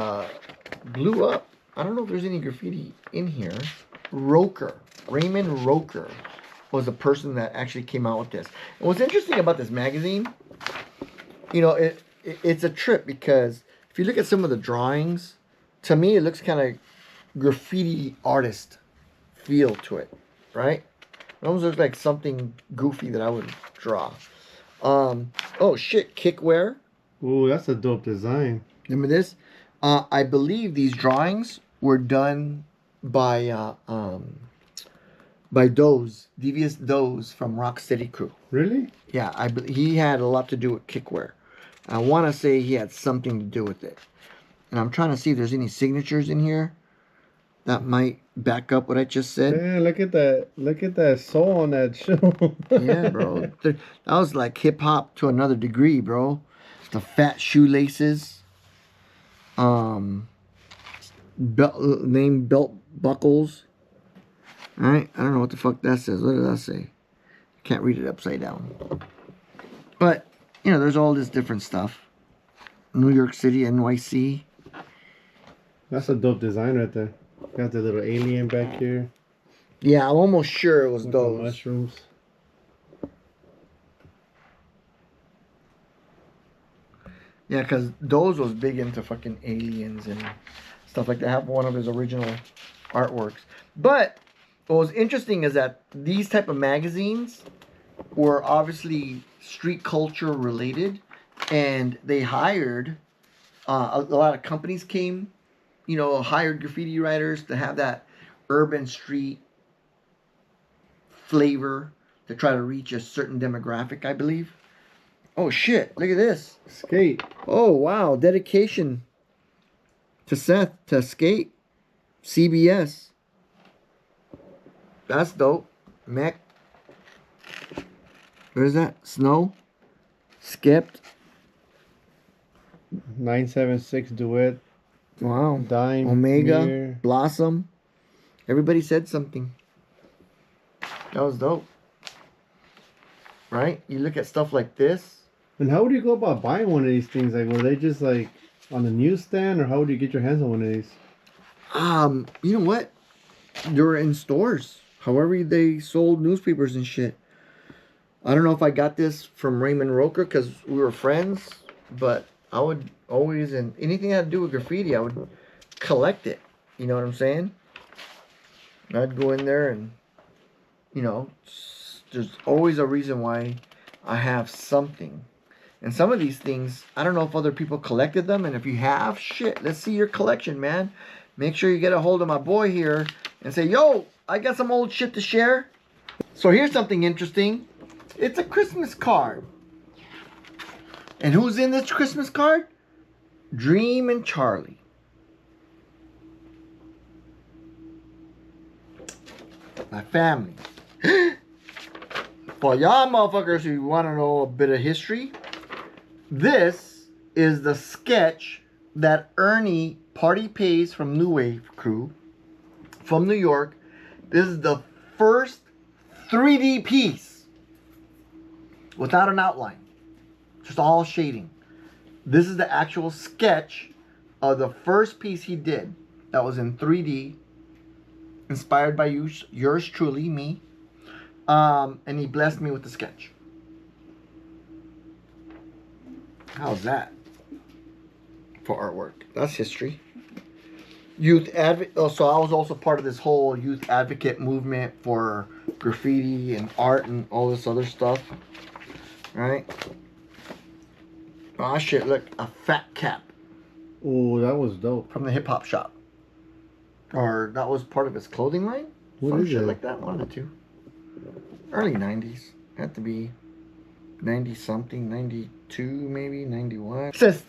blew up. I don't know if there's any graffiti in here. Raymond Roker was the person that actually came out with this. And what's interesting about this magazine, you know, it's a trip, because if you look at some of the drawings, to me it looks kind of graffiti artist feel to it, right? It almost looks like something goofy that I would draw. Oh shit, Kickware. Ooh, that's a dope design. Remember this? I believe these drawings were done by Devious Doze from Rocksteady Crew. Really? Yeah, he had a lot to do with Kickware. I want to say he had something to do with it. And I'm trying to see if there's any signatures in here that might back up what I just said. Man, look at that. Look at that soul on that shoe. Yeah, bro. That was like hip hop to another degree, bro. The fat shoelaces. Name belt buckles. Alright, I don't know what the fuck that says. What does that say? Can't read it upside down. But, you know, there's all this different stuff. New York City, NYC. That's a dope design right there. Got the little alien back here. Yeah, I'm almost sure it was with those. The mushrooms. Yeah, because Doze was big into fucking aliens and stuff like that. I have one of his original artworks. But what was interesting is that these type of magazines were obviously street culture related, and they hired a lot of companies came, hired graffiti writers to have that urban street flavor to try to reach a certain demographic, I believe. Oh shit! Look at this. Skate. Oh wow! Dedication to Seth to skate. CBS. That's dope. Mech. Where's that? Snow. Skipped. 976 Duet. Wow. Dime. Omega. Mirror. Blossom. Everybody said something. That was dope. Right? You look at stuff like this. And how would you go about buying one of these things? Like, were they just like on the newsstand, or how would you get your hands on one of these? You know what? They were in stores. However, they sold newspapers and shit. I don't know if I got this from Raymond Roker because we were friends, but I would always, and anything that had to do with graffiti, I would collect it. You know what I'm saying? I'd go in there and, there's always a reason why I have something. And some of these things, I don't know if other people collected them, and if you have, shit, let's see your collection, man. Make sure you get a hold of my boy here and say, yo, I got some old shit to share. So here's something interesting. It's a Christmas card. And who's in this Christmas card? Dream and Charlie. My family. For y'all motherfuckers who want to know a bit of history, this is the sketch that Ernie Party Pays from New Wave crew from New York. This is the first 3D piece without an outline, just all shading. This is the actual sketch of the first piece he did that was in 3D, inspired by yours truly, me. And he blessed me with the sketch. How's that for artwork? That's history. Youth advocate. Oh, so I was also part of this whole youth advocate movement for graffiti and art and all this other stuff. Right? Oh shit! Look, a fat cap. Oh, that was dope. From the hip hop shop. Or that was part of his clothing line. What is shit it? like that. One of the two. Early 90s. Had to be 90 something, 92 maybe, 91. It says,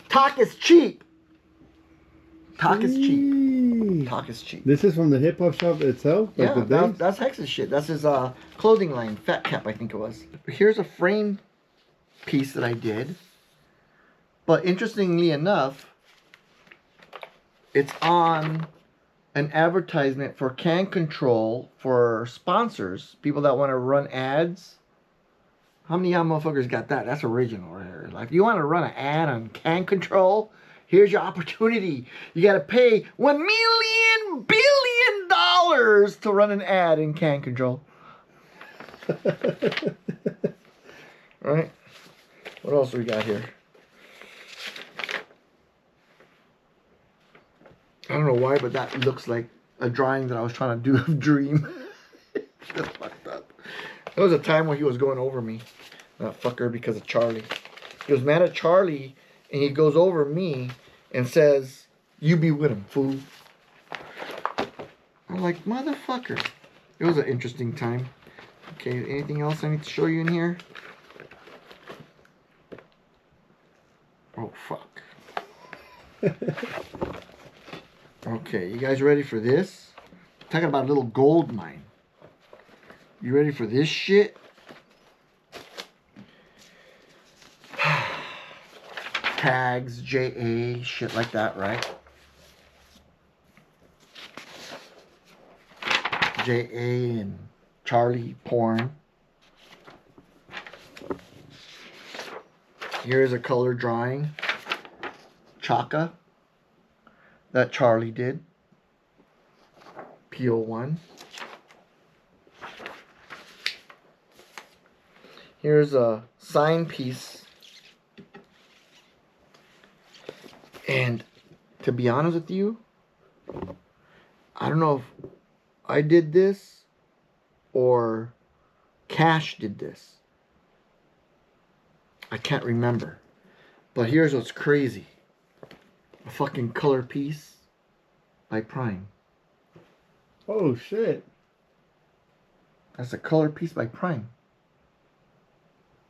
talk is cheap. Talk is cheap. Talk is cheap. This is from the hip hop shop itself? Like that's Hex's shit. That's his clothing line, Fat Cap, I think it was. Here's a frame piece that I did. But interestingly enough, it's on an advertisement for Can Control for sponsors, people that want to run ads. How many y'all motherfuckers got that? That's original right here. Like, if you want to run an ad on Can Control, here's your opportunity. You got to pay $1 billion to run an ad in Can Control. Right? What else we got here? I don't know why, but that looks like a drawing that I was trying to do of Dream. That's fucked up. There was a time when he was going over me. That fucker, because of Charlie. He was mad at Charlie, and he goes over me and says, you be with him, fool. I'm like, motherfucker. It was an interesting time. Okay, anything else I need to show you in here? Oh, fuck. Okay, you guys ready for this? Talking about a little gold mine. You ready for this shit? Tags, JA, shit like that, right? JA and Charlie porn. Here's a color drawing. Chaka. That Charlie did. PO1. Here's a sign piece And to be honest with you, I don't know if I did this or Cash did this. I can't remember. But here's what's crazy. A fucking color piece by Prime. Oh shit. That's a color piece by Prime.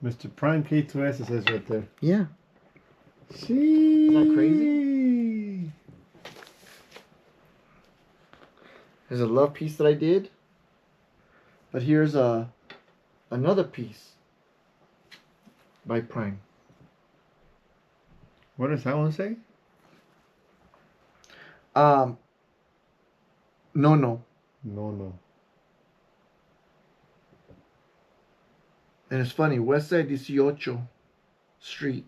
Mr. Prime K2S, it says right there. Yeah. See? Isn't that crazy? There's a love piece that I did. But here's another piece by Prime. What does that one say? No. No, no. And it's funny, Westside 18 Street,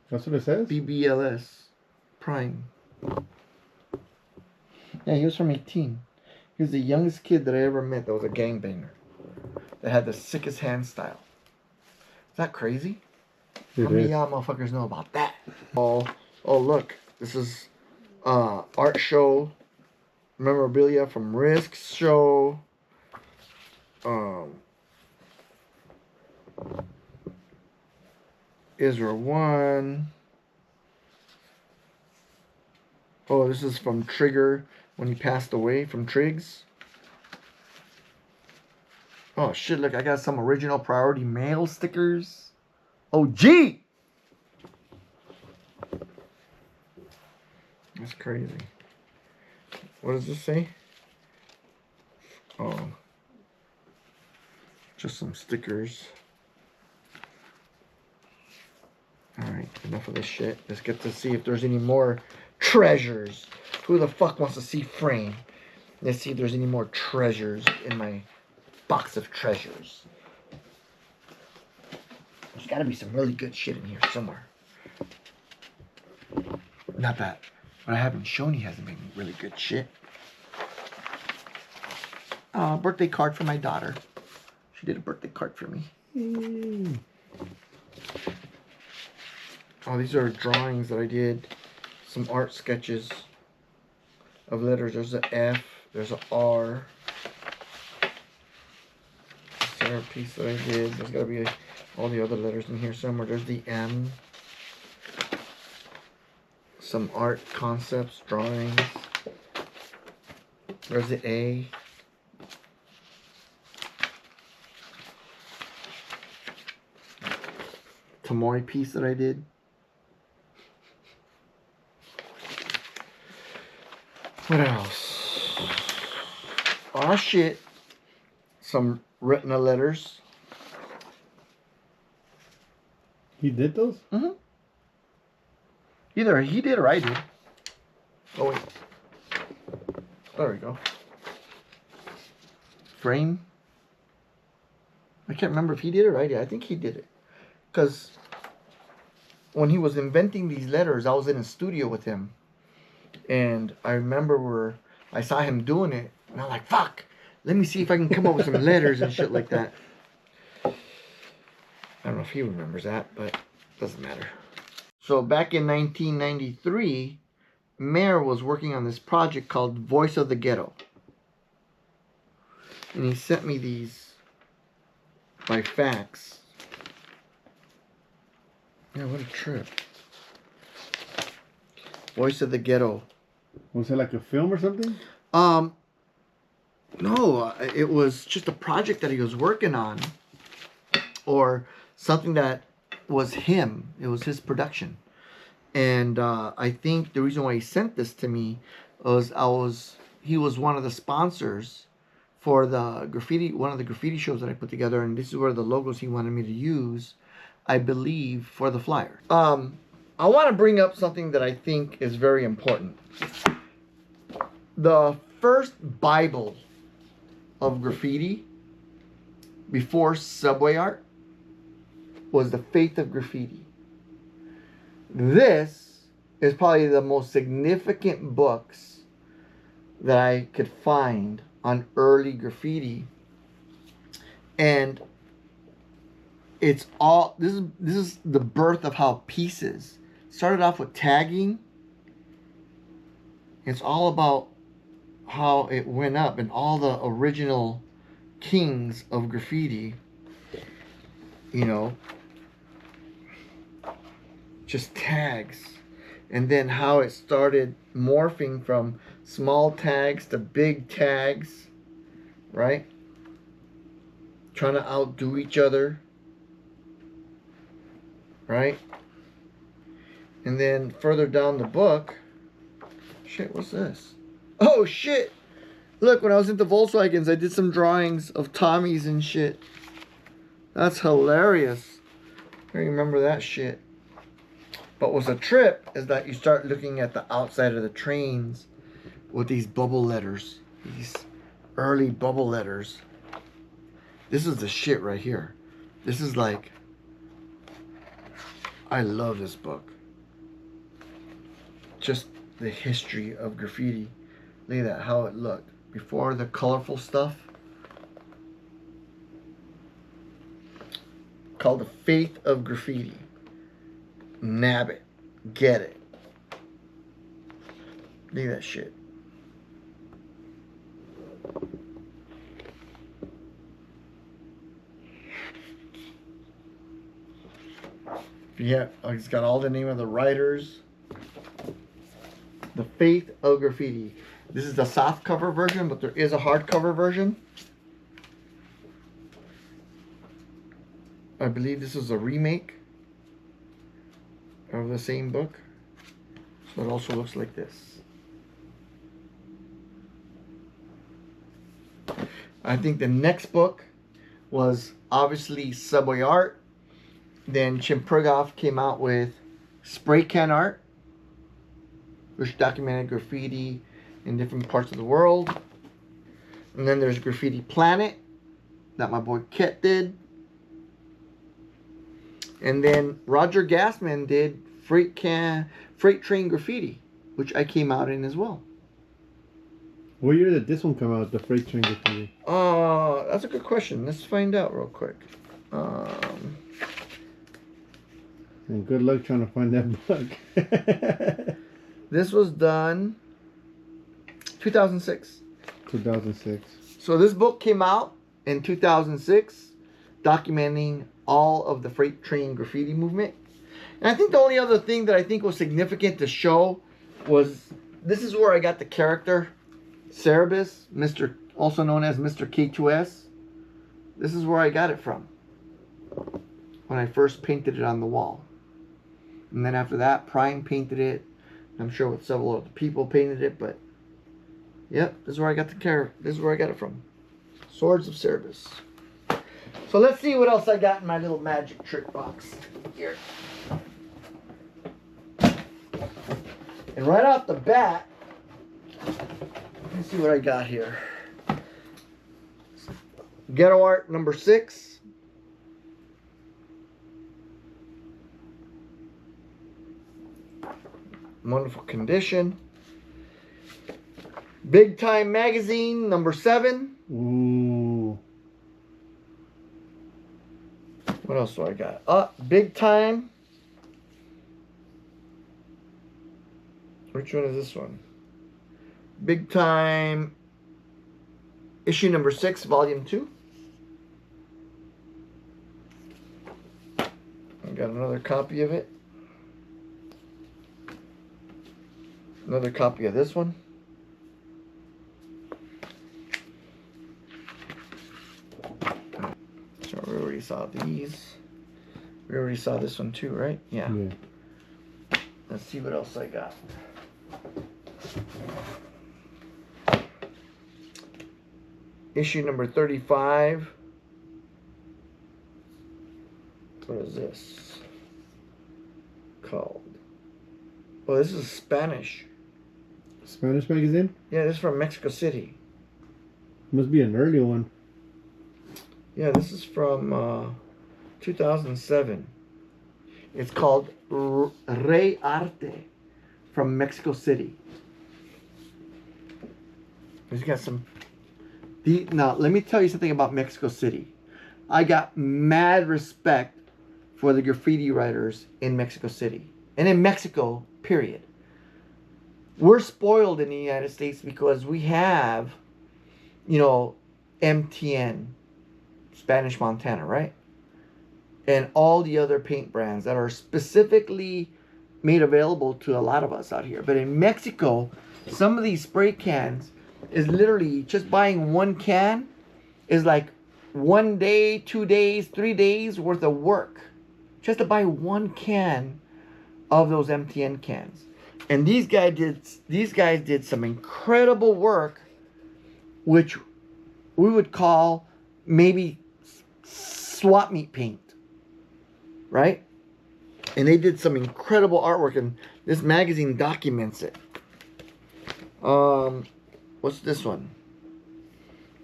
That's what it says? BBLS, Prime. Yeah, he was from 18. He was the youngest kid that I ever met that was a gangbanger. That had the sickest hand style. Is that crazy? How many of y'all motherfuckers know about that? Oh, look. This is art show memorabilia from Risk show. Israel 1. Oh, this is from Trigger when he passed away from Triggs. Oh shit, look, I got some original Priority Mail stickers. Oh, gee! That's crazy. What does this say? Oh. Just some stickers. Alright, enough of this shit. Let's get to see if there's any more treasures. Who the fuck wants to see Frame? Let's see if there's any more treasures in my box of treasures. There's gotta be some really good shit in here somewhere. Not that what I haven't shown you hasn't been really good shit. Birthday card for my daughter. She did a birthday card for me. Oh, these are drawings that I did. Some art sketches of letters. There's an F. There's an R. Center piece that I did. There's got to be all the other letters in here somewhere. There's the M. Some art concepts, drawings. There's the A. Tomoe piece that I did. What else? Oh shit. Some retina letters. He did those? Mm-hmm. Either he did or I did. Oh wait. There we go. Frame. I can't remember if he did it or I did. I think he did it. Because when he was inventing these letters, I was in a studio with him. And I remember I saw him doing it. And I'm like, fuck. Let me see if I can come up with some letters and shit like that. I don't know if he remembers that, but it doesn't matter. So back in 1993, Mayor was working on this project called Voice of the Ghetto. And he sent me these by fax. Yeah, what a trip. Voice of the Ghetto. Was it like a film or something? No, it was just a project that he was working on. Or something that was him. It was his production. And I think the reason why he sent this to me was he was one of the sponsors for the graffiti, one of the graffiti shows that I put together, and this is where the logos he wanted me to use, I believe, for the flyer. I want to bring up something that I think is very important. The first Bible of graffiti before subway art was The Faith of Graffiti. This is probably the most significant books that I could find on early graffiti, and it's all this is the birth of how pieces started off with tagging It's all about how it went up and all the original kings of graffiti, you know, just tags. And then how it started morphing from small tags to big tags, right? Trying to outdo each other, right? And then further down the book, shit, what's this? Oh shit! Look, when I was into Volkswagens, I did some drawings of Tommies and shit. That's hilarious. I remember that shit. But what's a trip is that you start looking at the outside of the trains with these bubble letters. These early bubble letters. This is the shit right here. This is like... I love this book. Just the history of graffiti. Look at that, how it looked. Before the colorful stuff. Called The Faith of Graffiti. Nab it. Get it. Look at that shit. Yeah, it's got all the name of the writers. The Faith of Graffiti. This is the soft cover version, but there is a hardcover version. I believe this is a remake of the same book. So it also looks like this. I think the next book was obviously Subway Art. Then Chimprigov came out with Spray Can Art, which documented graffiti in different parts of the world. And then there's Graffiti Planet that my boy Ket did. And then Roger Gassman did Freight Train Graffiti, which I came out in as well. What year did this one come out, the Freight Train Graffiti? That's a good question. Let's find out real quick. And good luck trying to find that book. This was done 2006. 2006. So this book came out in 2006, documenting all of the freight train graffiti movement. And I think the only other thing that I think was significant to show was, this is where I got the character Cerebus, also known as Mr. K2S. This is where I got it from when I first painted it on the wall. And then after that, Prime painted it. I'm sure with several other people painted it, but yep, this is where I got the character. This is where I got it from. Swords of Cerebus. So let's see what else I got in my little magic trick box here. And right off the bat, let's see what I got here. Ghetto Art number 6. Wonderful condition. Big Time Magazine number 7. Ooh. What else do I got? Big Time. Which one is this one? Big Time issue number 6, volume 2. I got another copy of it. Another copy of this one. So we already saw these. We already saw this one too, right? Yeah. Let's see what else I got. Issue number 35. What is this called? Well, this is Spanish. Spanish magazine? Yeah, this is from Mexico City. Must be an early one. Yeah, this is from 2007. It's called Rey Arte from Mexico City. He's got some... Now, let me tell you something about Mexico City. I got mad respect for the graffiti writers in Mexico City. And in Mexico, period. we're spoiled in the United States because we have, you know, MTN, Spanish Montana, right? And all the other paint brands that are specifically made available to a lot of us out here. But in Mexico, some of these spray cans is literally just buying one can is like 1 day, 2 days, 3 days worth of work just to buy one can of those MTN cans. And these guys did some incredible work, which we would call maybe swap meet paint, right? And they did some incredible artwork, and this magazine documents it. What's this one?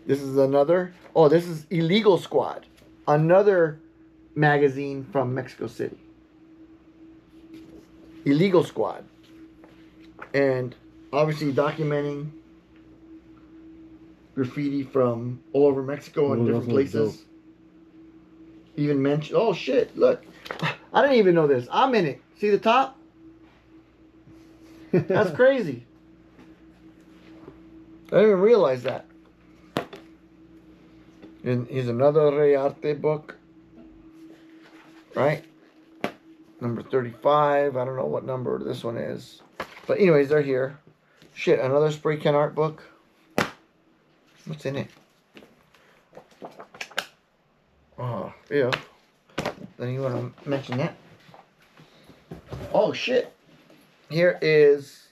This is another. Oh, this is Illegal Squad, another magazine from Mexico City. Illegal Squad, and obviously documenting graffiti from all over Mexico and different places. Dope. Even mention. Oh shit! Look, I didn't even know this. I'm in it. See the top? That's crazy. I didn't even realize that. And here's another Rey Arte book. Right? Number 35. I don't know what number this one is. But anyways, they're here. Shit, another spray can art book. What's in it? Oh, yeah. Then you want to mention that? Oh, shit. Here is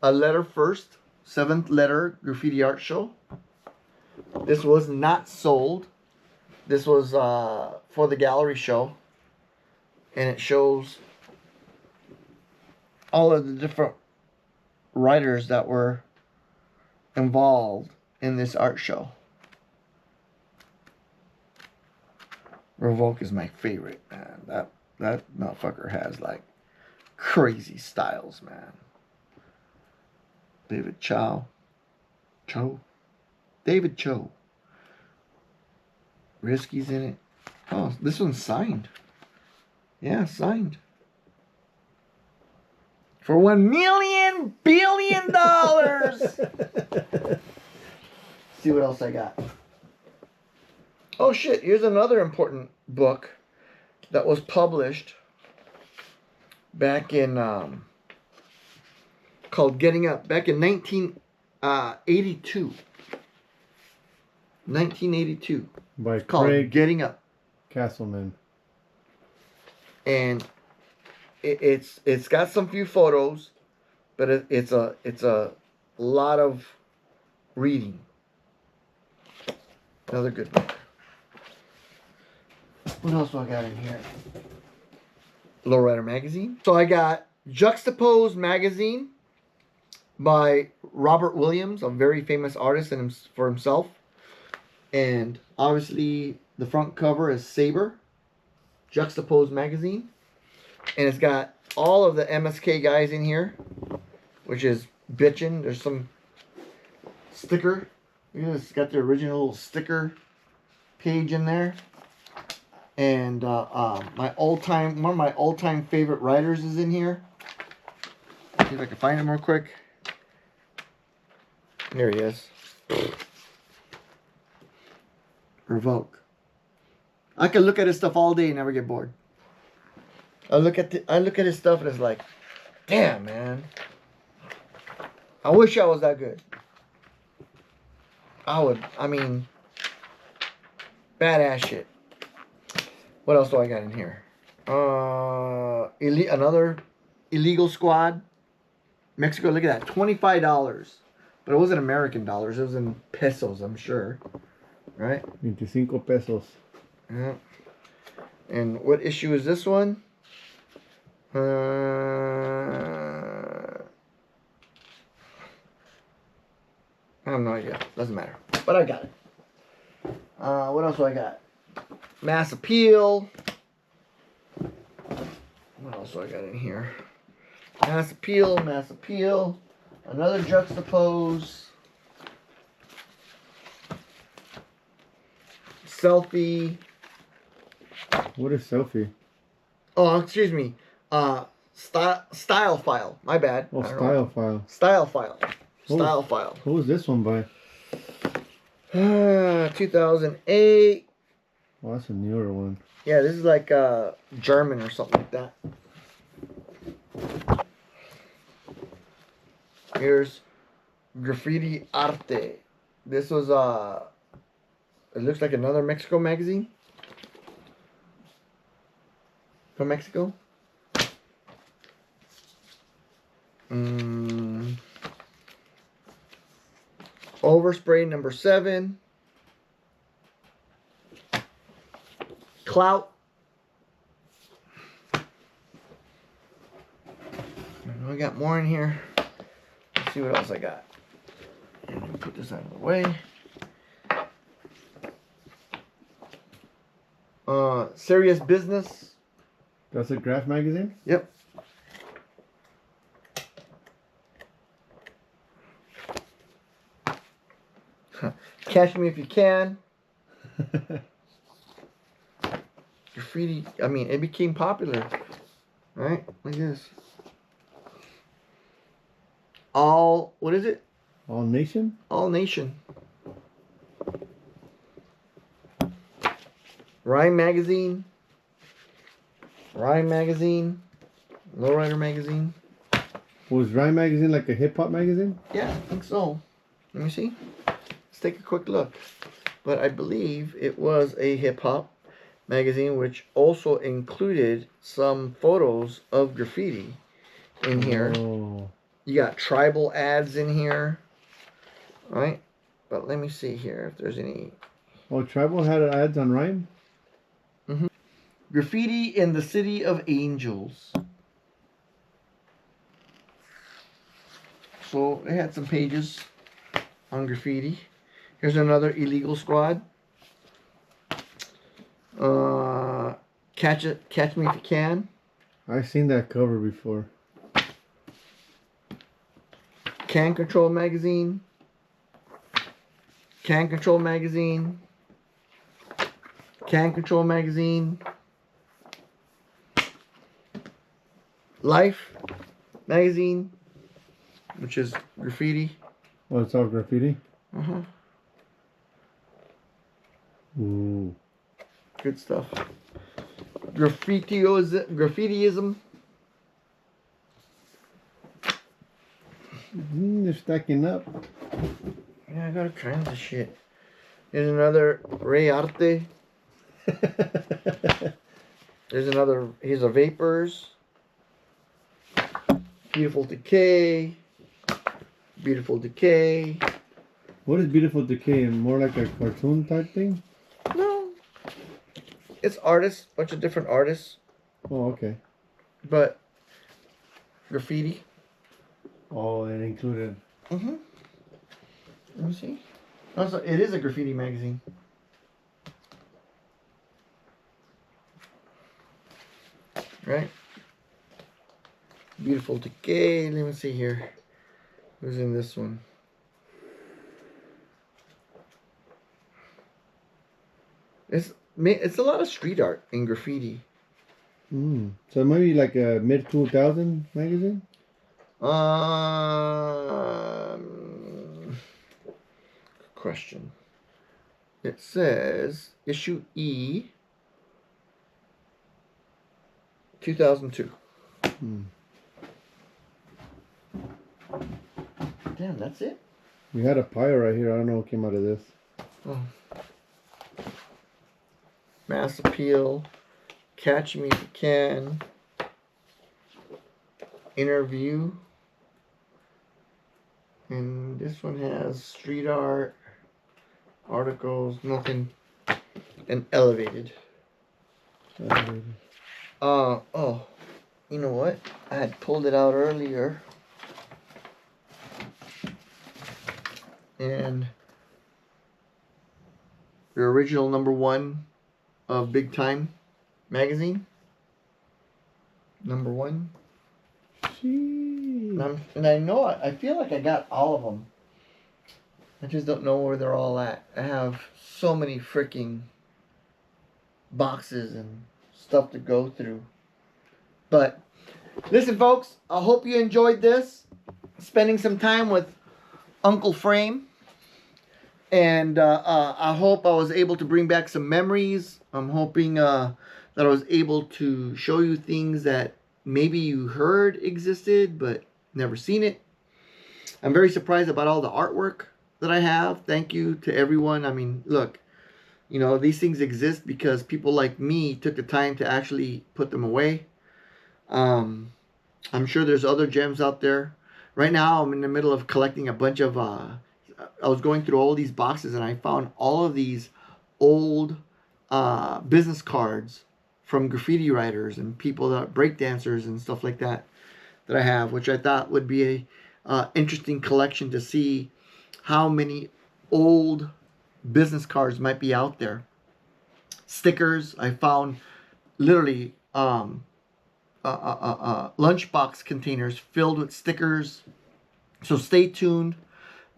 a letter first. 7th letter graffiti art show. This was not sold. This was for the gallery show. And it shows all of the different writers that were involved in this art show. RONEK is my favorite, man. That motherfucker has like crazy styles, man. David David Cho. Risky's in it. Oh, this one's signed. Yeah, signed. For $1 billion. See what else I got. Oh shit, here's another important book that was published back in called Getting Up, back in 1982. 1982. By It's called Craig Getting Up. Castleman. And it's got some few photos, but it's a lot of reading. Another good book. What else do I got in here? Lowrider magazine. So I got Juxtapose magazine by Robert Williams, a very famous artist for himself. And obviously the front cover is Saber. Juxtapose magazine. And it's got all of the MSK guys in here, which is bitchin'. There's some sticker. Look at this. It's got the original sticker page in there. And one of my all-time favorite writers is in here. See if I can find him real quick. There he is. RONEK. I can look at his stuff all day and never get bored. I look at his stuff and it's like, damn, man. I wish I was that good. I mean, badass shit. What else do I got in here? Another Illegal Squad. Mexico, look at that. $25. But it wasn't American dollars. It was in pesos, I'm sure. Right? 25 pesos. Yeah. And what issue is this one? I have no idea. Doesn't matter. But I got it. What else do I got? Mass Appeal. What else do I got in here? Mass Appeal, Mass Appeal. Another Juxtapose. Selfie. What is selfie? Oh, excuse me. Style File. My bad. Oh, I don't know. Style File. Style File. What Style was, File. what was this one by? 2008. Oh, that's a newer one. Yeah, this is like German or something like that. Here's Graffiti Arte. This was it looks like another Mexico magazine. From Mexico. Overspray number 7. Clout. I got more in here. Let's see what else I got. And let me put this out of the way. Serious Business. That's a graph magazine? Yep. Catch Me If You Can. Graffiti. I mean, it became popular. Right? Look at this. What is it? All Nation? All Nation. Rhyme Magazine. Rhyme Magazine. Lowrider Magazine. Was Rhyme magazine like a hip hop magazine? Yeah, I think so. Let me see. Let's take a quick look. But I believe it was a hip hop magazine, which also included some photos of graffiti in here. Oh. You got tribal ads in here, right? But let me see here if there's any. Oh, Tribal had ads on Rhyme? Graffiti in the City of Angels. So they had some pages on graffiti. Here's another illegal squad. Catch Me If You Can. I've seen that cover before. Can Control Magazine. Can Control Magazine. Can Control Magazine. Life Magazine, which is graffiti. Oh, it's all graffiti? Uh-huh. Ooh. Good stuff. Graffitiism. They're stacking up. Yeah, I got all kinds of shit. There's another Ray Arte. There's another. Here's a Vapors. Beautiful Decay. Beautiful Decay. What is Beautiful Decay? More like a cartoon type thing? No. It's artists. Bunch of different artists. Oh, okay. But graffiti. Oh, it included. Mm-hmm. Let me see. Also, it is a graffiti magazine. Right? Beautiful Decay. Let me see here. Who's in this one? It's a lot of street art in graffiti. So maybe like a mid 2000 magazine? Good question. It says issue E 2002. Damn, that's it? We had a pyre right here. I don't know what came out of this. Oh. Mass Appeal. Catch Me If You Can. Interview. And this one has street art, articles, nothing, and elevated. Oh, you know what? I had pulled it out earlier. And the original #1 of Big Time magazine. #1. And I know, I feel like I got all of them. I just don't know where they're all at. I have so many freaking boxes and stuff to go through. But Listen, folks, I hope you enjoyed this. Spending some time with Uncle Frame. And I hope I was able to bring back some memories. I'm hoping that I was able to show you things that maybe you heard existed but never seen it. I'm very surprised about all the artwork that I have. Thank you to everyone. I mean, look, you know, these things exist because people like me took the time to actually put them away. Um, I'm sure there's other gems out there. Right now, I'm in the middle of collecting a bunch of. I was going through all these boxes and I found all of these old business cards from graffiti writers and people that break dancers and stuff like that I have, which I thought would be a interesting collection to see how many old business cards might be out there. Stickers, I found literally lunchbox containers filled with stickers. So stay tuned.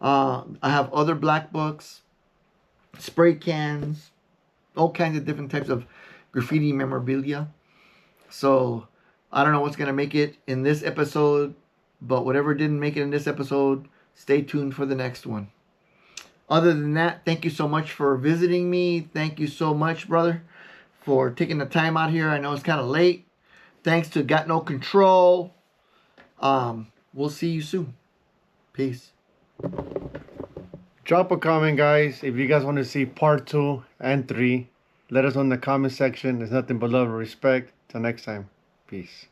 I have other black books, spray cans, all kinds of different types of graffiti memorabilia. So I don't know what's going to make it in this episode, but whatever didn't make it in this episode, stay tuned for the next one. Other than that, thank you so much for visiting me. Thank you so much, brother, for taking the time out here. I know it's kind of late. Thanks to Got No Control. We'll see you soon. Peace. Drop a comment, guys. If you guys want to see part 2 and 3, let us know in the comment section. There's nothing but love and respect. Till next time. Peace.